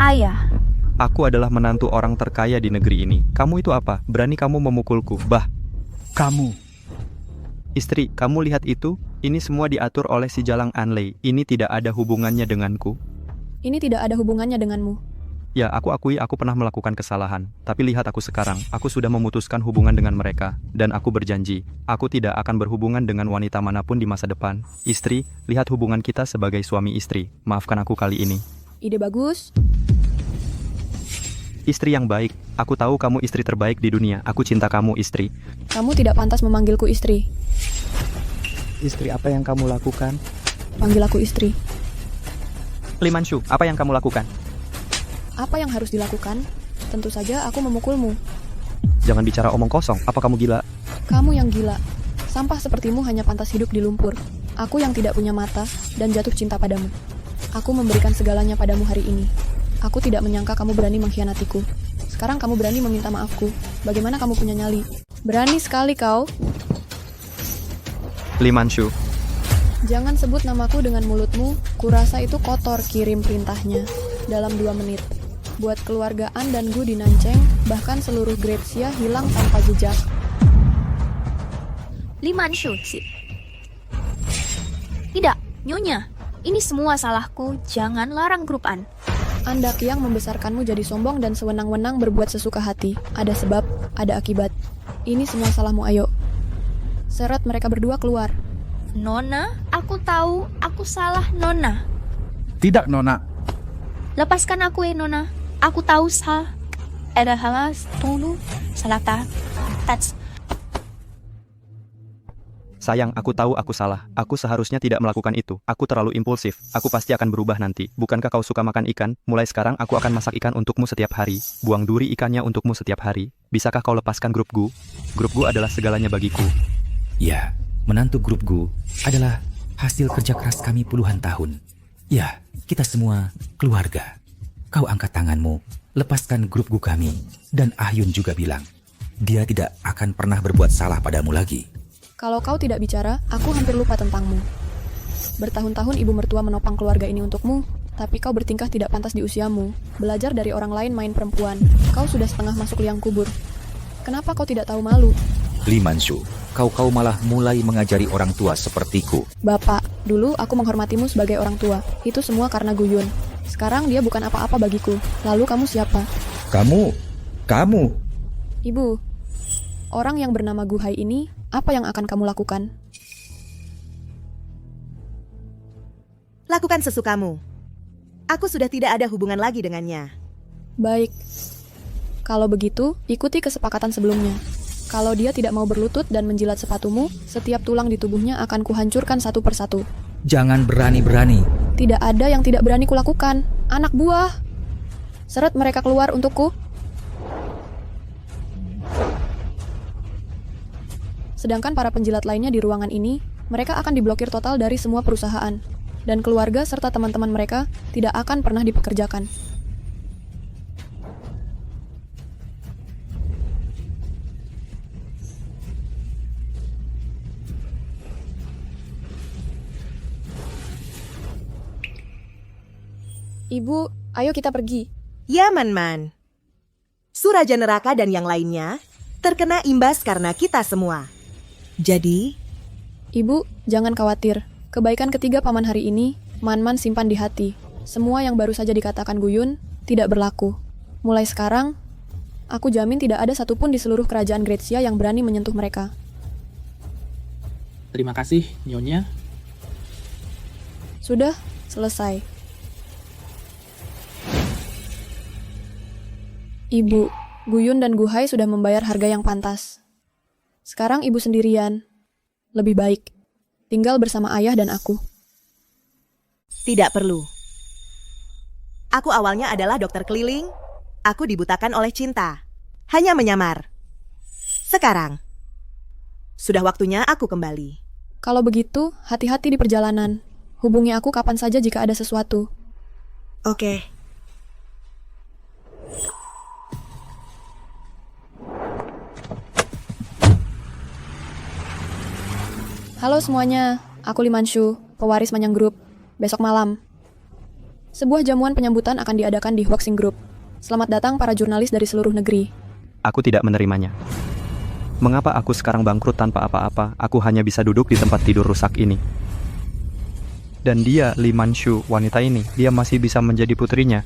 Ayah. Aku adalah menantu orang terkaya di negeri ini. Kamu itu apa? Berani kamu memukulku? Bah. Kamu. Istri, kamu lihat itu? Ini semua diatur oleh si Jalang Anley. Ini tidak ada hubungannya denganku. Ini tidak ada hubungannya denganmu. Ya, aku akui aku pernah melakukan kesalahan. Tapi lihat aku sekarang, aku sudah memutuskan hubungan dengan mereka. Dan aku berjanji, aku tidak akan berhubungan dengan wanita manapun di masa depan. Istri, lihat hubungan kita sebagai suami istri. Maafkan aku kali ini. Ide bagus. Istri yang baik, aku tahu kamu istri terbaik di dunia. Aku cinta kamu, istri. Kamu tidak pantas memanggilku istri. Istri, apa yang kamu lakukan? Panggil aku istri. Li Manshu, apa yang kamu lakukan? Apa yang harus dilakukan? Tentu saja aku memukulmu. Jangan bicara omong kosong, apa kamu gila? Kamu yang gila. Sampah sepertimu hanya pantas hidup di lumpur. Aku yang tidak punya mata dan jatuh cinta padamu. Aku memberikan segalanya padamu hari ini. Aku tidak menyangka kamu berani mengkhianatiku. Sekarang kamu berani meminta maafku. Bagaimana kamu punya nyali? Berani sekali kau. Li Manshu. Jangan sebut namaku dengan mulutmu. Kurasa itu kotor. Kirim perintahnya dalam 2 menit. Buat keluarga An dan Gu di Nanceng, bahkan seluruh Gretsia hilang tanpa jejak. Li Manshu, Tidak, Nyonya. Ini semua salahku. Jangan larang grup An. Anda yang membesarkanmu jadi sombong dan sewenang-wenang berbuat sesuka hati. Ada sebab, ada akibat. Ini semua salahmu, ayo. Seret mereka berdua keluar. Nona, aku tahu aku salah, Nona. Tidak, Nona. Lepaskan aku, Nona. Aku tahu salah. Ada halas, tunggu. Salah tak. Sayang, aku tahu aku salah. Aku seharusnya tidak melakukan itu. Aku terlalu impulsif. Aku pasti akan berubah nanti. Bukankah kau suka makan ikan? Mulai sekarang aku akan masak ikan untukmu setiap hari. Buang duri ikannya untukmu setiap hari. Bisakah kau lepaskan grup Gu? Grup Gu adalah segalanya bagiku. Ya, menantu grup Gu adalah hasil kerja keras kami puluhan tahun. Ya, kita semua keluarga. Kau angkat tanganmu, lepaskan grup Gu kami. Dan Ahyun juga bilang, dia tidak akan pernah berbuat salah padamu lagi. Kalau kau tidak bicara, aku hampir lupa tentangmu. Bertahun-tahun ibu mertua menopang keluarga ini untukmu. Tapi kau bertingkah tidak pantas di usiamu. Belajar dari orang lain main perempuan. Kau sudah setengah masuk liang kubur. Kenapa kau tidak tahu malu? Li Manshu, kau malah mulai mengajari orang tua sepertiku. Bapak, dulu aku menghormatimu sebagai orang tua. Itu semua karena Guyun. Sekarang dia bukan apa-apa bagiku. Lalu kamu siapa? Kamu. Ibu, orang yang bernama Guhai ini, apa yang akan kamu lakukan? Lakukan sesukamu. Aku sudah tidak ada hubungan lagi dengannya. Baik. Kalau begitu, ikuti kesepakatan sebelumnya. Kalau dia tidak mau berlutut dan menjilat sepatumu, setiap tulang di tubuhnya akan kuhancurkan satu persatu. Jangan berani-berani. Tidak ada yang tidak berani kulakukan. Anak buah. Seret mereka keluar untukku. Sedangkan para penjilat lainnya di ruangan ini, mereka akan diblokir total dari semua perusahaan. Dan keluarga serta teman-teman mereka tidak akan pernah dipekerjakan. Ibu, ayo kita pergi. Ya, Man. Suraja Neraka dan yang lainnya terkena imbas karena kita semua. Jadi, Ibu, jangan khawatir. Kebaikan ketiga paman hari ini, Man simpan di hati. Semua yang baru saja dikatakan Guyun tidak berlaku. Mulai sekarang, aku jamin tidak ada satupun di seluruh kerajaan Gretsia yang berani menyentuh mereka. Terima kasih, Nyonya. Sudah, selesai. Ibu, Guyun dan Guhai sudah membayar harga yang pantas. Sekarang ibu sendirian. Lebih baik tinggal bersama ayah dan aku. tidak perlu. Aku awalnya adalah dokter keliling. Aku dibutakan oleh cinta. Hanya menyamar. Sekarang, sudah waktunya aku kembali. Kalau begitu, hati-hati di perjalanan. Hubungi aku kapan saja jika ada sesuatu. Oke. Halo semuanya, aku Li Manshu, pewaris Manyang Group. Besok malam, sebuah jamuan penyambutan akan diadakan di Huaxing Group. Selamat datang para jurnalis dari seluruh negeri. Aku tidak menerimanya. Mengapa aku sekarang bangkrut tanpa apa-apa? Aku hanya bisa duduk di tempat tidur rusak ini. Dan dia, Li Manshu, wanita ini, dia masih bisa menjadi putrinya.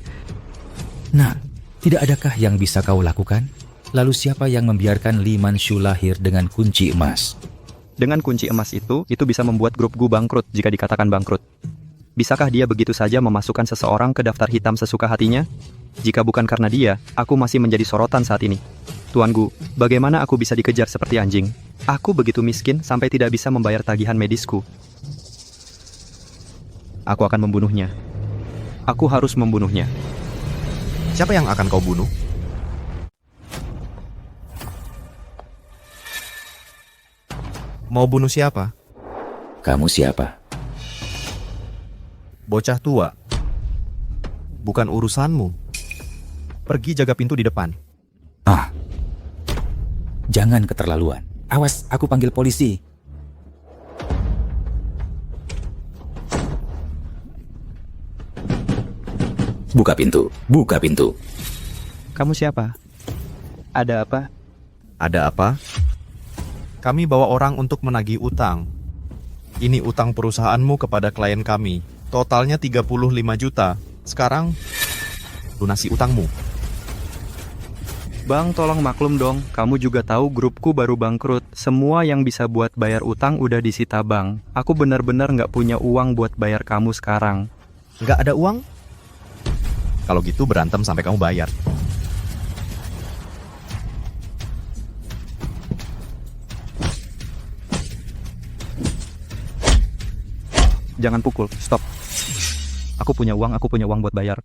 Nah, tidak adakah yang bisa kau lakukan? Lalu siapa yang membiarkan Li Manshu lahir dengan kunci emas? Dengan kunci emas itu bisa membuat grup Gu bangkrut jika dikatakan bangkrut. Bisakah dia begitu saja memasukkan seseorang ke daftar hitam sesuka hatinya? Jika bukan karena dia, aku masih menjadi sorotan saat ini. Tuan Gu, bagaimana aku bisa dikejar seperti anjing? Aku begitu miskin sampai tidak bisa membayar tagihan medisku. Aku akan membunuhnya. Aku harus membunuhnya. Siapa yang akan kau bunuh? Mau bunuh siapa? Kamu siapa? Bocah tua. Bukan urusanmu. Pergi jaga pintu di depan. Ah, jangan keterlaluan. Awas, aku panggil polisi. Buka pintu, buka pintu. Kamu siapa? Ada apa? Ada apa? Kami bawa orang untuk menagih utang. Ini utang perusahaanmu kepada klien kami. Totalnya 35 juta. Sekarang, lunasi utangmu. Bang, tolong maklum dong. Kamu juga tahu grupku baru bangkrut. Semua yang bisa buat bayar utang udah disita bang. Aku benar-benar nggak punya uang buat bayar kamu sekarang. Nggak ada uang? Kalau gitu berantem sampai kamu bayar. Jangan pukul, stop. Aku punya uang buat bayar.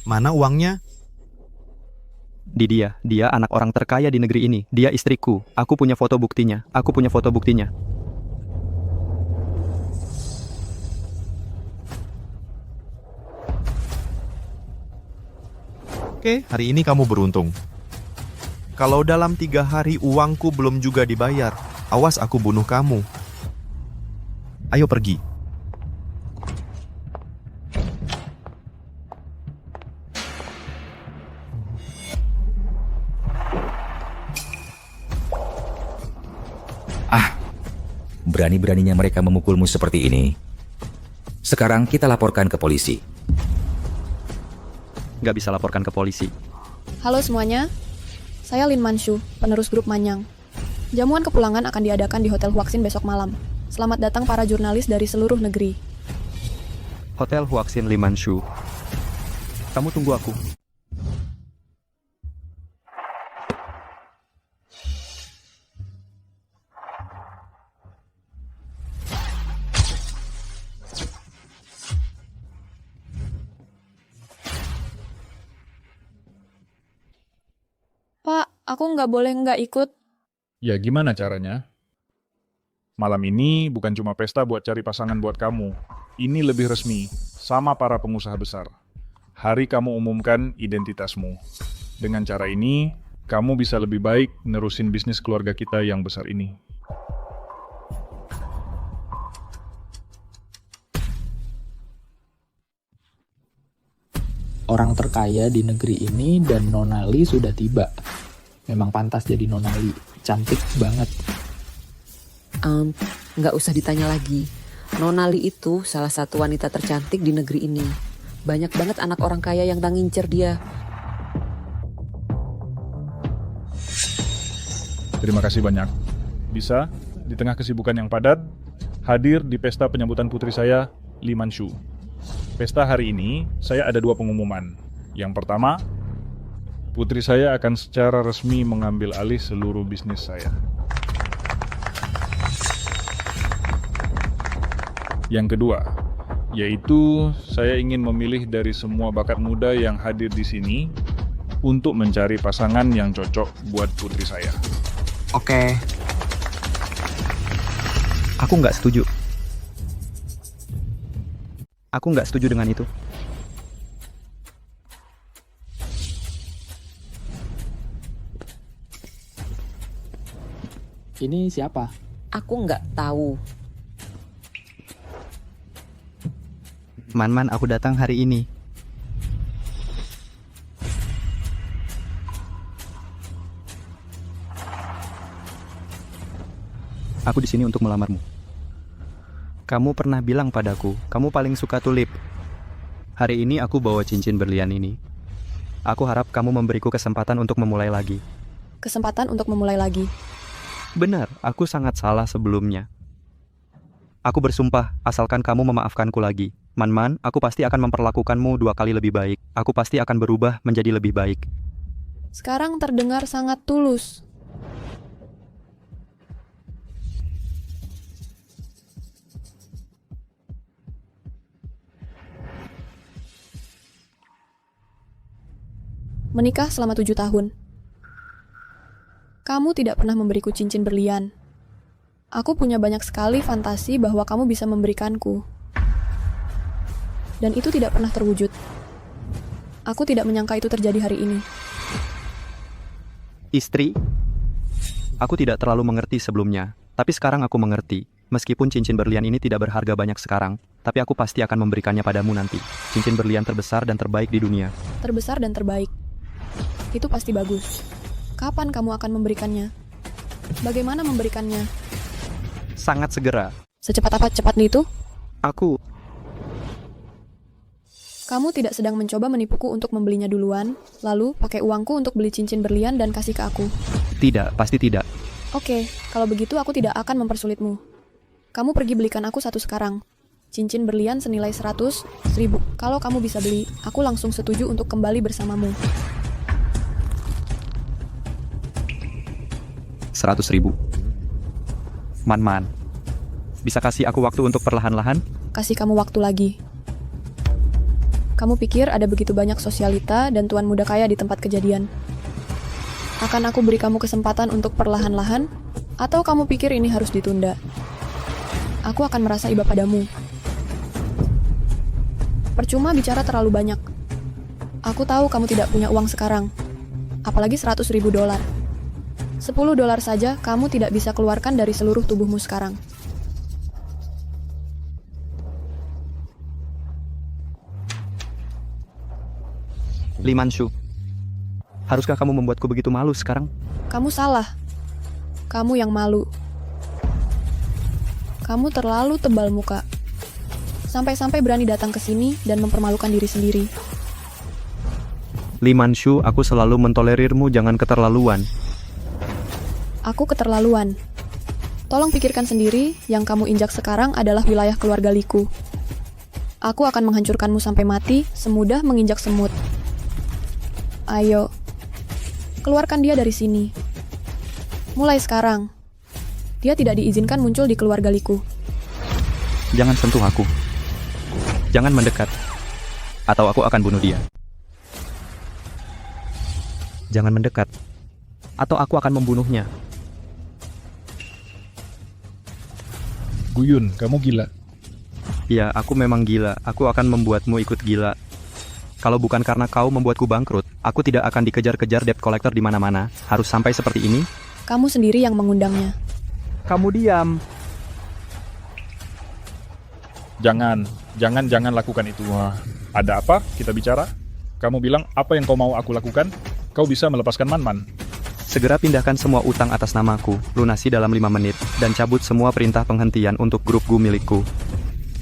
Mana uangnya? Dia anak orang terkaya di negeri ini. Dia istriku. Aku punya foto buktinya. Oke, hari ini kamu beruntung. Kalau dalam 3 hari uangku belum juga dibayar, awas aku bunuh kamu. Ayo pergi. Berani-beraninya mereka memukulmu seperti ini. Sekarang kita laporkan ke polisi. Nggak bisa laporkan ke polisi. Halo semuanya, saya Lin Manshu, penerus grup Manyang. Jamuan kepulangan akan diadakan di Hotel Huaxin besok malam. Selamat datang para jurnalis dari seluruh negeri. Hotel Huaxin Limanshu. Kamu tunggu aku. Pak, aku nggak boleh nggak ikut. Ya gimana caranya? Malam ini bukan cuma pesta buat cari pasangan buat kamu. Ini lebih resmi, sama para pengusaha besar. Hari kamu umumkan identitasmu. Dengan cara ini, kamu bisa lebih baik nerusin bisnis keluarga kita yang besar ini. Orang terkaya di negeri ini dan Nonali sudah tiba. Memang pantas jadi Nonali, cantik banget. Nggak usah ditanya lagi. Nonali itu salah satu wanita tercantik di negeri ini. Banyak banget anak orang kaya yang tak ngincer dia. Terima kasih banyak. Bisa, di tengah kesibukan yang padat, hadir di pesta penyambutan putri saya, Li Manshu. Pesta hari ini, saya ada 2 pengumuman. Yang pertama, putri saya akan secara resmi mengambil alih seluruh bisnis saya. Yang kedua, yaitu saya ingin memilih dari semua bakat muda yang hadir di sini untuk mencari pasangan yang cocok buat putri saya. Oke. Aku nggak setuju. Aku nggak setuju dengan itu. Ini siapa? Aku nggak tahu. Man, aku datang hari ini. Aku di sini untuk melamarmu. Kamu pernah bilang padaku, kamu paling suka tulip. Hari ini aku bawa cincin berlian ini. Aku harap kamu memberiku kesempatan untuk memulai lagi. Kesempatan untuk memulai lagi. Benar, aku sangat salah sebelumnya. Aku bersumpah, asalkan kamu memaafkanku lagi. Man, aku pasti akan memperlakukanmu 2 kali lebih baik. Aku pasti akan berubah menjadi lebih baik. Sekarang terdengar sangat tulus. Menikah selama 7 tahun. Kamu tidak pernah memberiku cincin berlian. Aku punya banyak sekali fantasi bahwa kamu bisa memberikanku. Dan itu tidak pernah terwujud. Aku tidak menyangka itu terjadi hari ini. Istri, aku tidak terlalu mengerti sebelumnya, tapi sekarang aku mengerti. Meskipun cincin berlian ini tidak berharga banyak sekarang, tapi aku pasti akan memberikannya padamu nanti. Cincin berlian terbesar dan terbaik di dunia. Terbesar dan terbaik. Itu pasti bagus. Kapan kamu akan memberikannya? Bagaimana memberikannya? Sangat segera. Secepat apa cepatnya itu? Kamu tidak sedang mencoba menipuku untuk membelinya duluan, lalu pakai uangku untuk beli cincin berlian dan kasih ke aku? Tidak, pasti tidak. Oke, kalau begitu aku tidak akan mempersulitmu. Kamu pergi belikan aku satu sekarang. Cincin berlian senilai 100.000. Kalau kamu bisa beli, aku langsung setuju untuk kembali bersamamu. 100.000. Man, bisa kasih aku waktu untuk perlahan-lahan? Kasih kamu waktu lagi. Kamu pikir ada begitu banyak sosialita dan tuan muda kaya di tempat kejadian? Akan aku beri kamu kesempatan untuk perlahan-lahan? Atau kamu pikir ini harus ditunda? Aku akan merasa iba padamu. Percuma bicara terlalu banyak. Aku tahu kamu tidak punya uang sekarang. Apalagi $100.000. $10 saja kamu tidak bisa keluarkan dari seluruh tubuhmu sekarang. Li Manshu, haruskah kamu membuatku begitu malu sekarang? Kamu salah. Kamu yang malu. Kamu terlalu tebal muka. Sampai-sampai berani datang ke sini dan mempermalukan diri sendiri. Li Manshu, aku selalu mentolerirmu, jangan keterlaluan. Aku keterlaluan. Tolong pikirkan sendiri, yang kamu injak sekarang adalah wilayah keluarga Liku. Aku akan menghancurkanmu sampai mati, semudah menginjak semut. Ayo, keluarkan dia dari sini. Mulai sekarang. Dia tidak diizinkan muncul di keluarga Liku. Jangan sentuh aku. Jangan mendekat. Atau aku akan bunuh dia. Jangan mendekat. Atau aku akan membunuhnya. Guyun, kamu gila. Ya, aku memang gila. Aku akan membuatmu ikut gila. Kalau bukan karena kau membuatku bangkrut, aku tidak akan dikejar-kejar debt collector di mana-mana. Harus sampai seperti ini? Kamu sendiri yang mengundangnya. Kamu diam. Jangan lakukan itu. Wah, ada apa? Kita bicara. Kamu bilang apa yang kau mau aku lakukan? Kau bisa melepaskan Man-Man. Segera pindahkan semua utang atas namaku, lunasi dalam 5 menit, dan cabut semua perintah penghentian untuk grup Gu milikku.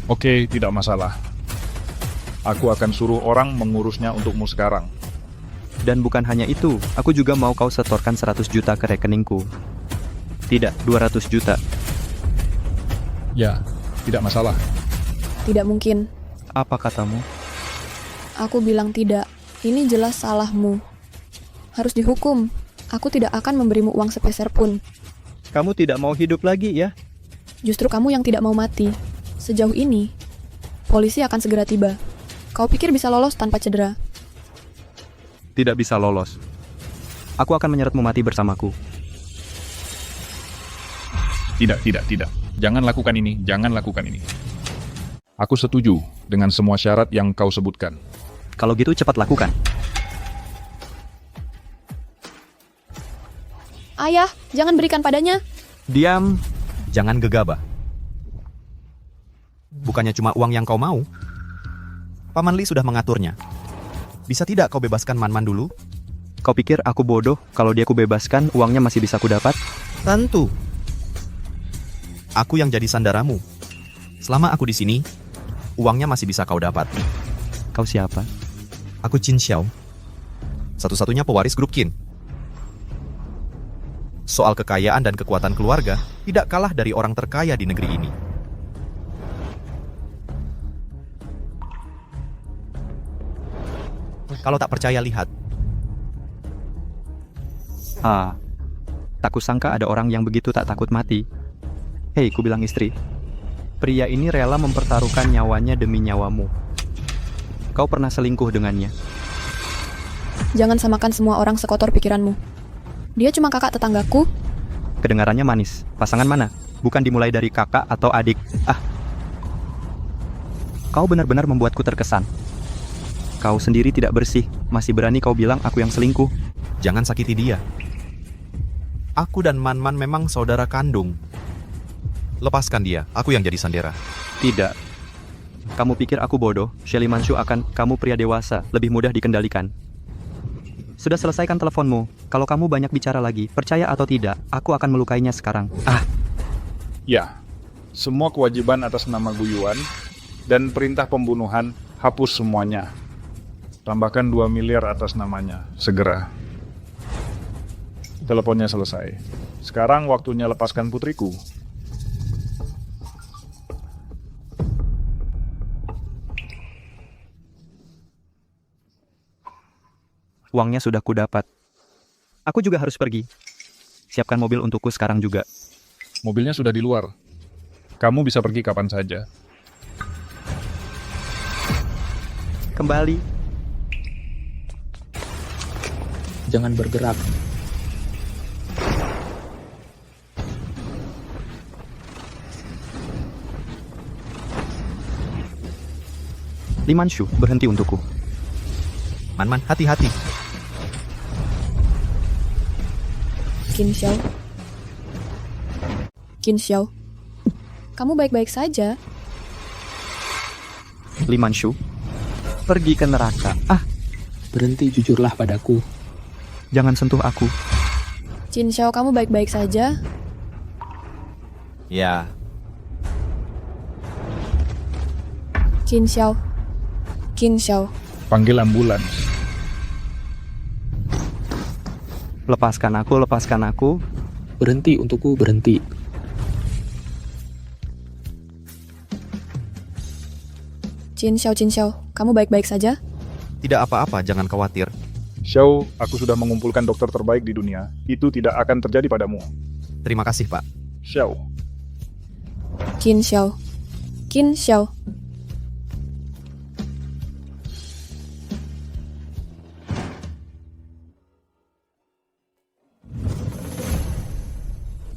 Oke, tidak masalah. Aku akan suruh orang mengurusnya untukmu sekarang. Dan bukan hanya itu, aku juga mau kau setorkan 100 juta ke rekeningku. Tidak, 200 juta. Ya, tidak masalah. Tidak mungkin. Apa katamu? Aku bilang tidak. Ini jelas salahmu. Harus dihukum. Aku tidak akan memberimu uang sepeser pun. Kamu tidak mau hidup lagi ya? Justru kamu yang tidak mau mati. Sejauh ini, polisi akan segera tiba. Kau pikir bisa lolos tanpa cedera? Tidak bisa lolos. Aku akan menyeretmu mati bersamaku. Tidak. Jangan lakukan ini. Aku setuju dengan semua syarat yang kau sebutkan. Kalau gitu cepat lakukan. Ayah, jangan berikan padanya. Diam. Jangan gegabah. Bukannya cuma uang yang kau mau. Paman Li sudah mengaturnya. Bisa tidak kau bebaskan Man-Man dulu? Kau pikir aku bodoh kalau dia kubebaskan, uangnya masih bisa kudapat? Tentu. Aku yang jadi sandaramu. Selama aku di sini, uangnya masih bisa kau dapat. Kau siapa? Aku Qin Xiao. Satu-satunya pewaris grup Qin. Soal kekayaan dan kekuatan keluarga, tidak kalah dari orang terkaya di negeri ini. Kalau tak percaya, lihat. Tak kusangka ada orang yang begitu tak takut mati. Hei, ku bilang istri. Pria ini rela mempertaruhkan nyawanya demi nyawamu. Kau pernah selingkuh dengannya? Jangan samakan semua orang sekotor pikiranmu. Dia cuma kakak tetanggaku. Kedengarannya manis. Pasangan mana? Bukan dimulai dari kakak atau adik. Kau benar-benar membuatku terkesan. Kau sendiri tidak bersih. Masih berani kau bilang aku yang selingkuh. Jangan sakiti dia. Aku dan Man-Man memang saudara kandung. Lepaskan dia, aku yang jadi sandera. Tidak. Kamu pikir aku bodoh? Shelly Manshu akan kamu pria dewasa, lebih mudah dikendalikan. Sudah selesaikan teleponmu. Kalau kamu banyak bicara lagi, percaya atau tidak, aku akan melukainya sekarang. Ya, semua kewajiban atas nama Guyuan dan perintah pembunuhan hapus semuanya. Tambahkan 2 miliar atas namanya, segera. Teleponnya selesai. Sekarang waktunya lepaskan putriku. Uangnya sudah kudapat. Aku juga harus pergi. Siapkan mobil untukku sekarang juga. Mobilnya sudah di luar. Kamu bisa pergi kapan saja. Kembali. Jangan bergerak. Li Manshu, berhenti untukku. Man-Man, hati-hati. Qin Xiao. Kamu baik-baik saja. Li Manshu, pergi ke neraka. Berhenti, jujurlah padaku. Jangan sentuh aku. Qin Xiao, kamu baik-baik saja? Ya, Qin Xiao. Qin Xiao. Panggil ambulans. Lepaskan aku, lepaskan aku. Berhenti untukku, berhenti. Qin Xiao, kamu baik-baik saja? Tidak apa-apa, jangan khawatir. Xiao, aku sudah mengumpulkan dokter terbaik di dunia. Itu tidak akan terjadi padamu. Terima kasih, Pak. Xiao, Qin Xiao. Qin Xiao.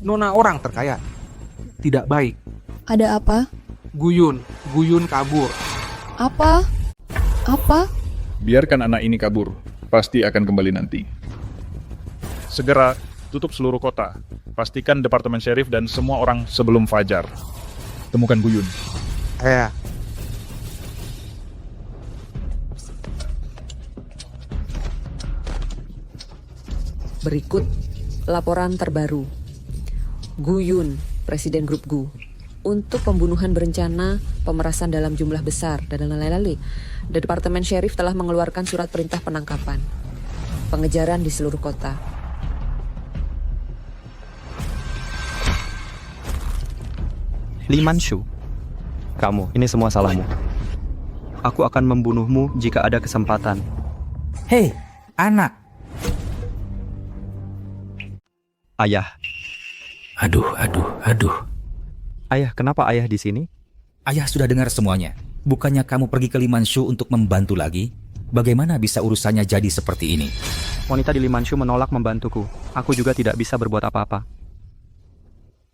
Nona orang terkaya. Tidak baik. Ada apa? Guyun kabur. Apa? Apa? biarkan anak ini kabur. Pasti akan kembali nanti. Segera tutup seluruh kota. Pastikan departemen sheriff dan semua orang sebelum fajar. Temukan Guyun. Ya. Berikut laporan terbaru. Guyun, Presiden Grup Gu, untuk pembunuhan berencana, pemerasan dalam jumlah besar, dan lain-lain. Departemen Sheriff telah mengeluarkan surat perintah penangkapan. Pengejaran di seluruh kota. Li Manshu, kamu, ini semua salahmu. Aku akan membunuhmu jika ada kesempatan. Hei, anak. Ayah. Aduh. Ayah, kenapa ayah di sini? Ayah sudah dengar semuanya. Bukannya kamu pergi ke Limanshu untuk membantu lagi? Bagaimana bisa urusannya jadi seperti ini? Wanita di Limanshu menolak membantuku. Aku juga tidak bisa berbuat apa-apa.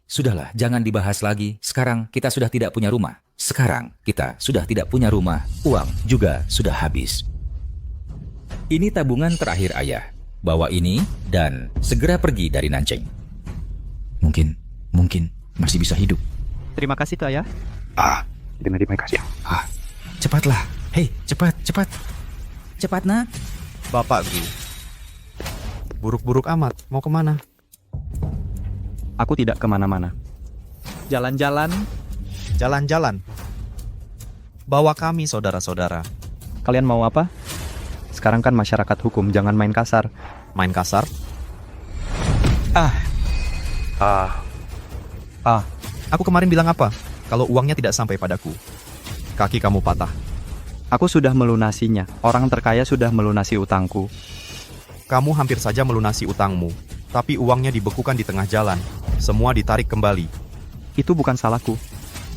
Sudahlah, jangan dibahas lagi. Sekarang kita sudah tidak punya rumah. Uang juga sudah habis. Ini tabungan terakhir ayah. Bawa ini dan segera pergi dari Nanjing. Mungkin masih bisa hidup. Terima kasih, tuh, ayah. Terima kasih. Cepatlah. Hei, cepat. Cepat, nak. Bapak Gu, buruk-buruk amat, mau kemana? Aku tidak kemana-mana. Jalan-jalan. Jalan-jalan. Bawa kami, saudara-saudara. Kalian mau apa? Sekarang kan masyarakat hukum, jangan main kasar. Main kasar? Aku kemarin bilang apa? Kalau uangnya tidak sampai padaku, kaki kamu patah. Aku sudah melunasinya. Orang terkaya sudah melunasi utangku. Kamu hampir saja melunasi utangmu, tapi uangnya dibekukan di tengah jalan. Semua ditarik kembali. Itu bukan salahku.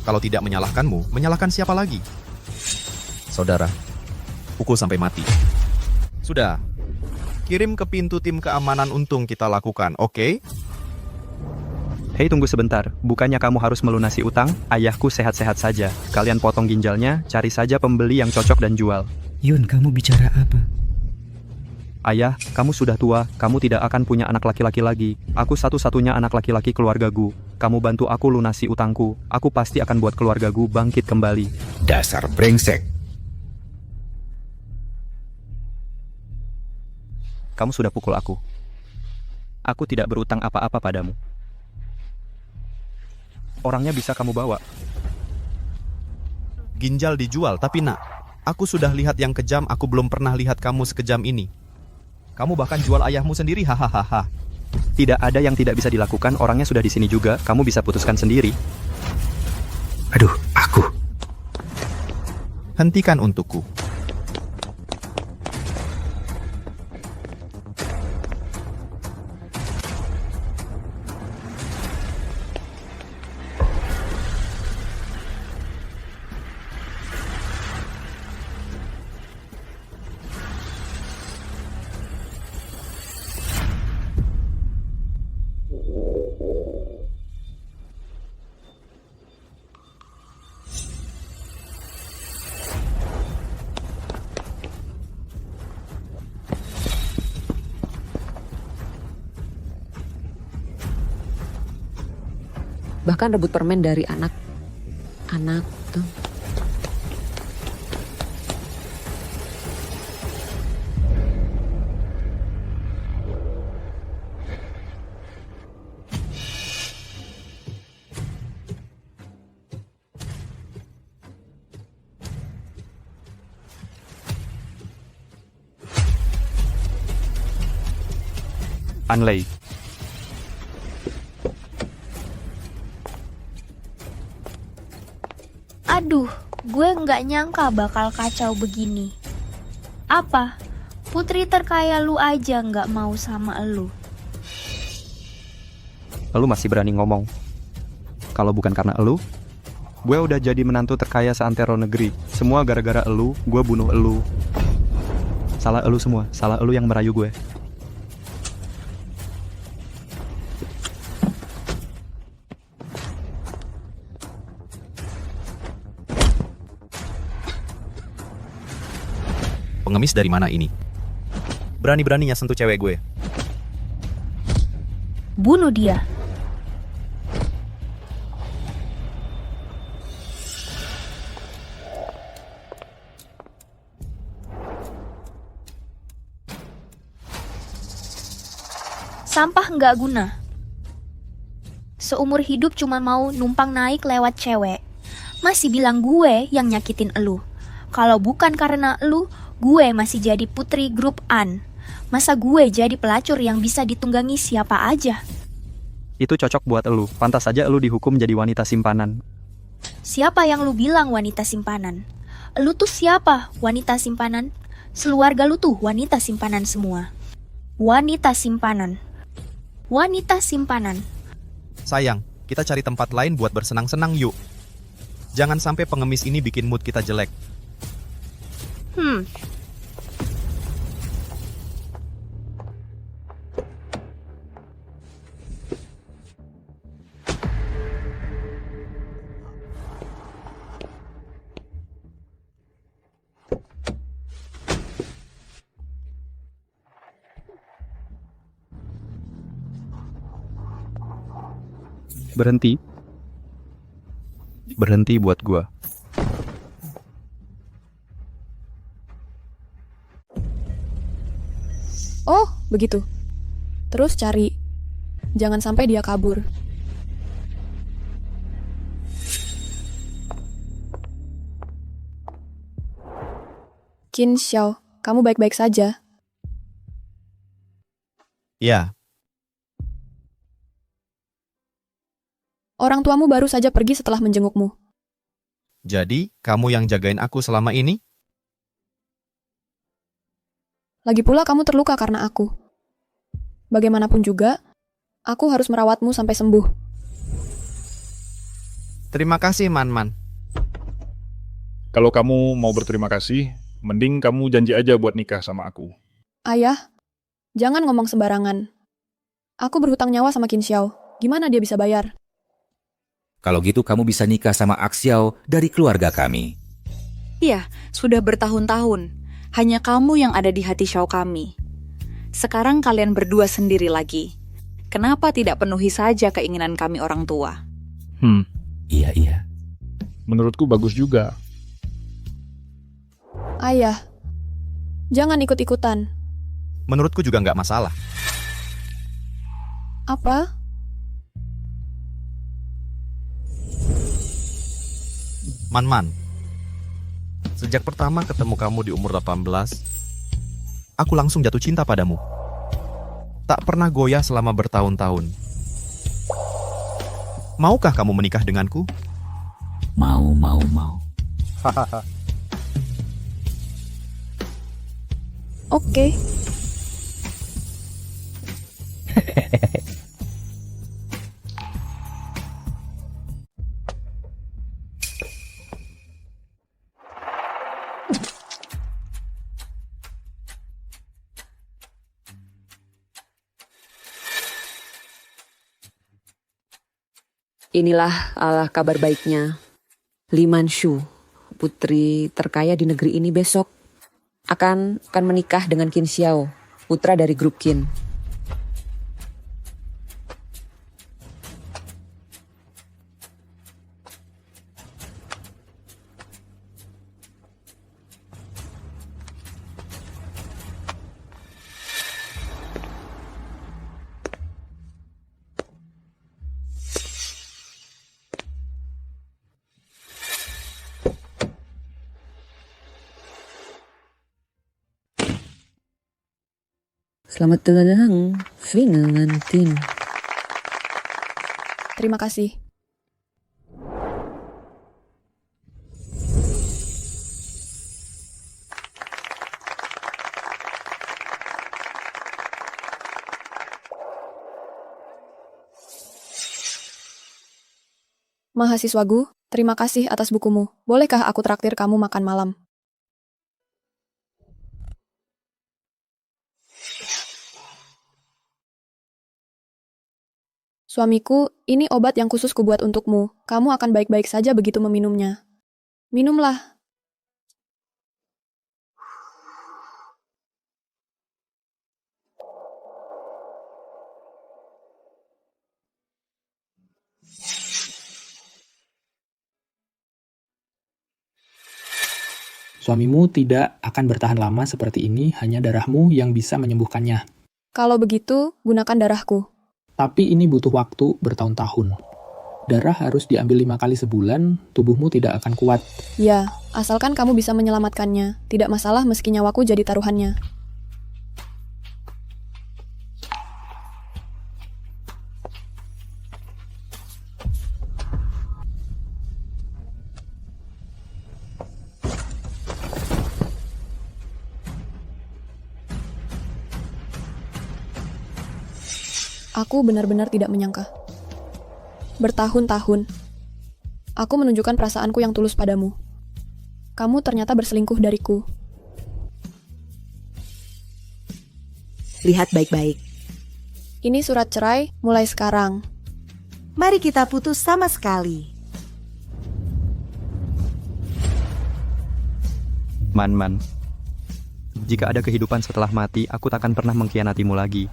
Kalau tidak menyalahkanmu, menyalahkan siapa lagi? Saudara, pukul sampai mati. Sudah. Kirim ke pintu tim keamanan untung kita lakukan, oke? Hei, tunggu sebentar. Bukannya kamu harus melunasi utang? Ayahku sehat-sehat saja. Kalian potong ginjalnya, cari saja pembeli yang cocok dan jual. Yun, kamu bicara apa? Ayah, kamu sudah tua. Kamu tidak akan punya anak laki-laki lagi. Aku satu-satunya anak laki-laki keluarga Gu. Kamu bantu aku lunasi utangku. Aku pasti akan buat keluarga Gu bangkit kembali. Dasar brengsek. Kamu sudah pukul aku. Aku tidak berutang apa-apa padamu. Orangnya bisa kamu bawa. Ginjal dijual, tapi nak, aku sudah lihat yang kejam, aku belum pernah lihat kamu sekejam ini. Kamu bahkan jual ayahmu sendiri, hahaha. Tidak ada yang tidak bisa dilakukan, orangnya sudah di sini juga, kamu bisa putuskan sendiri. Aduh, aku. Hentikan untukku. Bahkan rebut permen dari anak tuh. Anley. Aduh, gue nggak nyangka bakal kacau begini. Apa? Putri terkaya lu aja nggak mau sama elu. Elu masih berani ngomong. Kalau bukan karena elu, gue udah jadi menantu terkaya seantero negeri. Semua gara-gara elu, gue bunuh elu. Salah elu semua, salah elu yang merayu gue. Pengemis dari mana ini? Berani-beraninya sentuh cewek gue. Bunuh dia. Sampah nggak guna. Seumur hidup cuma mau numpang naik lewat cewek. Masih bilang gue yang nyakitin elu. Kalau bukan karena elu, gue masih jadi putri grup An. Masa gue jadi pelacur yang bisa ditunggangi siapa aja? Itu cocok buat elu. Pantas saja elu dihukum jadi wanita simpanan. Siapa yang lu bilang wanita simpanan? Lu tuh siapa wanita simpanan? Seluarga lu tuh wanita simpanan semua. Wanita simpanan. Wanita simpanan. Sayang, kita cari tempat lain buat bersenang-senang yuk. Jangan sampai pengemis ini bikin mood kita jelek. Berhenti. Berhenti buat gue. Oh, begitu. Terus cari. Jangan sampai dia kabur. Qin Xiao, kamu baik-baik saja. Ya, Orang tuamu baru saja pergi setelah menjengukmu. jadi kamu yang jagain aku selama ini? Lagi pula kamu terluka karena aku. Bagaimanapun juga, aku harus merawatmu sampai sembuh. Terima kasih, Man-Man. Kalau kamu mau berterima kasih, mending kamu janji aja buat nikah sama aku. Ayah, jangan ngomong sembarangan. Aku berhutang nyawa sama Qin Xiao. Gimana dia bisa bayar? Kalau gitu kamu bisa nikah sama Axiao dari keluarga kami. Iya, sudah bertahun-tahun. Hanya kamu yang ada di hati Xiao kami. Sekarang kalian berdua sendiri lagi. Kenapa tidak penuhi saja keinginan kami orang tua? Iya. Menurutku bagus juga. Ayah, jangan ikut-ikutan. Menurutku juga nggak masalah. Apa? Man-Man, sejak pertama ketemu kamu di umur 18, aku langsung jatuh cinta padamu. Tak pernah goyah selama bertahun-tahun. Maukah kamu menikah denganku? Mau. Oke. Inilah kabar baiknya. Li Manshu, putri terkaya di negeri ini besok, akan menikah dengan Qin Xiao, putra dari grup Qin. Selamat datang, Vingantin. Terima kasih. Mahasiswaku, terima kasih atas bukumu. Bolehkah aku traktir kamu makan malam? Suamiku, ini obat yang khusus kubuat untukmu. Kamu akan baik-baik saja begitu meminumnya. Minumlah. Suamimu tidak akan bertahan lama seperti ini, hanya darahmu yang bisa menyembuhkannya. Kalau begitu, gunakan darahku. Tapi ini butuh waktu bertahun-tahun. Darah harus diambil 5 kali sebulan, tubuhmu tidak akan kuat. Ya, asalkan kamu bisa menyelamatkannya. Tidak masalah meski nyawaku jadi taruhannya. Aku benar-benar tidak menyangka. Bertahun-tahun, aku menunjukkan perasaanku yang tulus padamu. Kamu ternyata berselingkuh dariku. Lihat baik-baik. Ini surat cerai mulai sekarang. Mari kita putus sama sekali. Man, jika ada kehidupan setelah mati, aku takkan pernah mengkhianatimu lagi.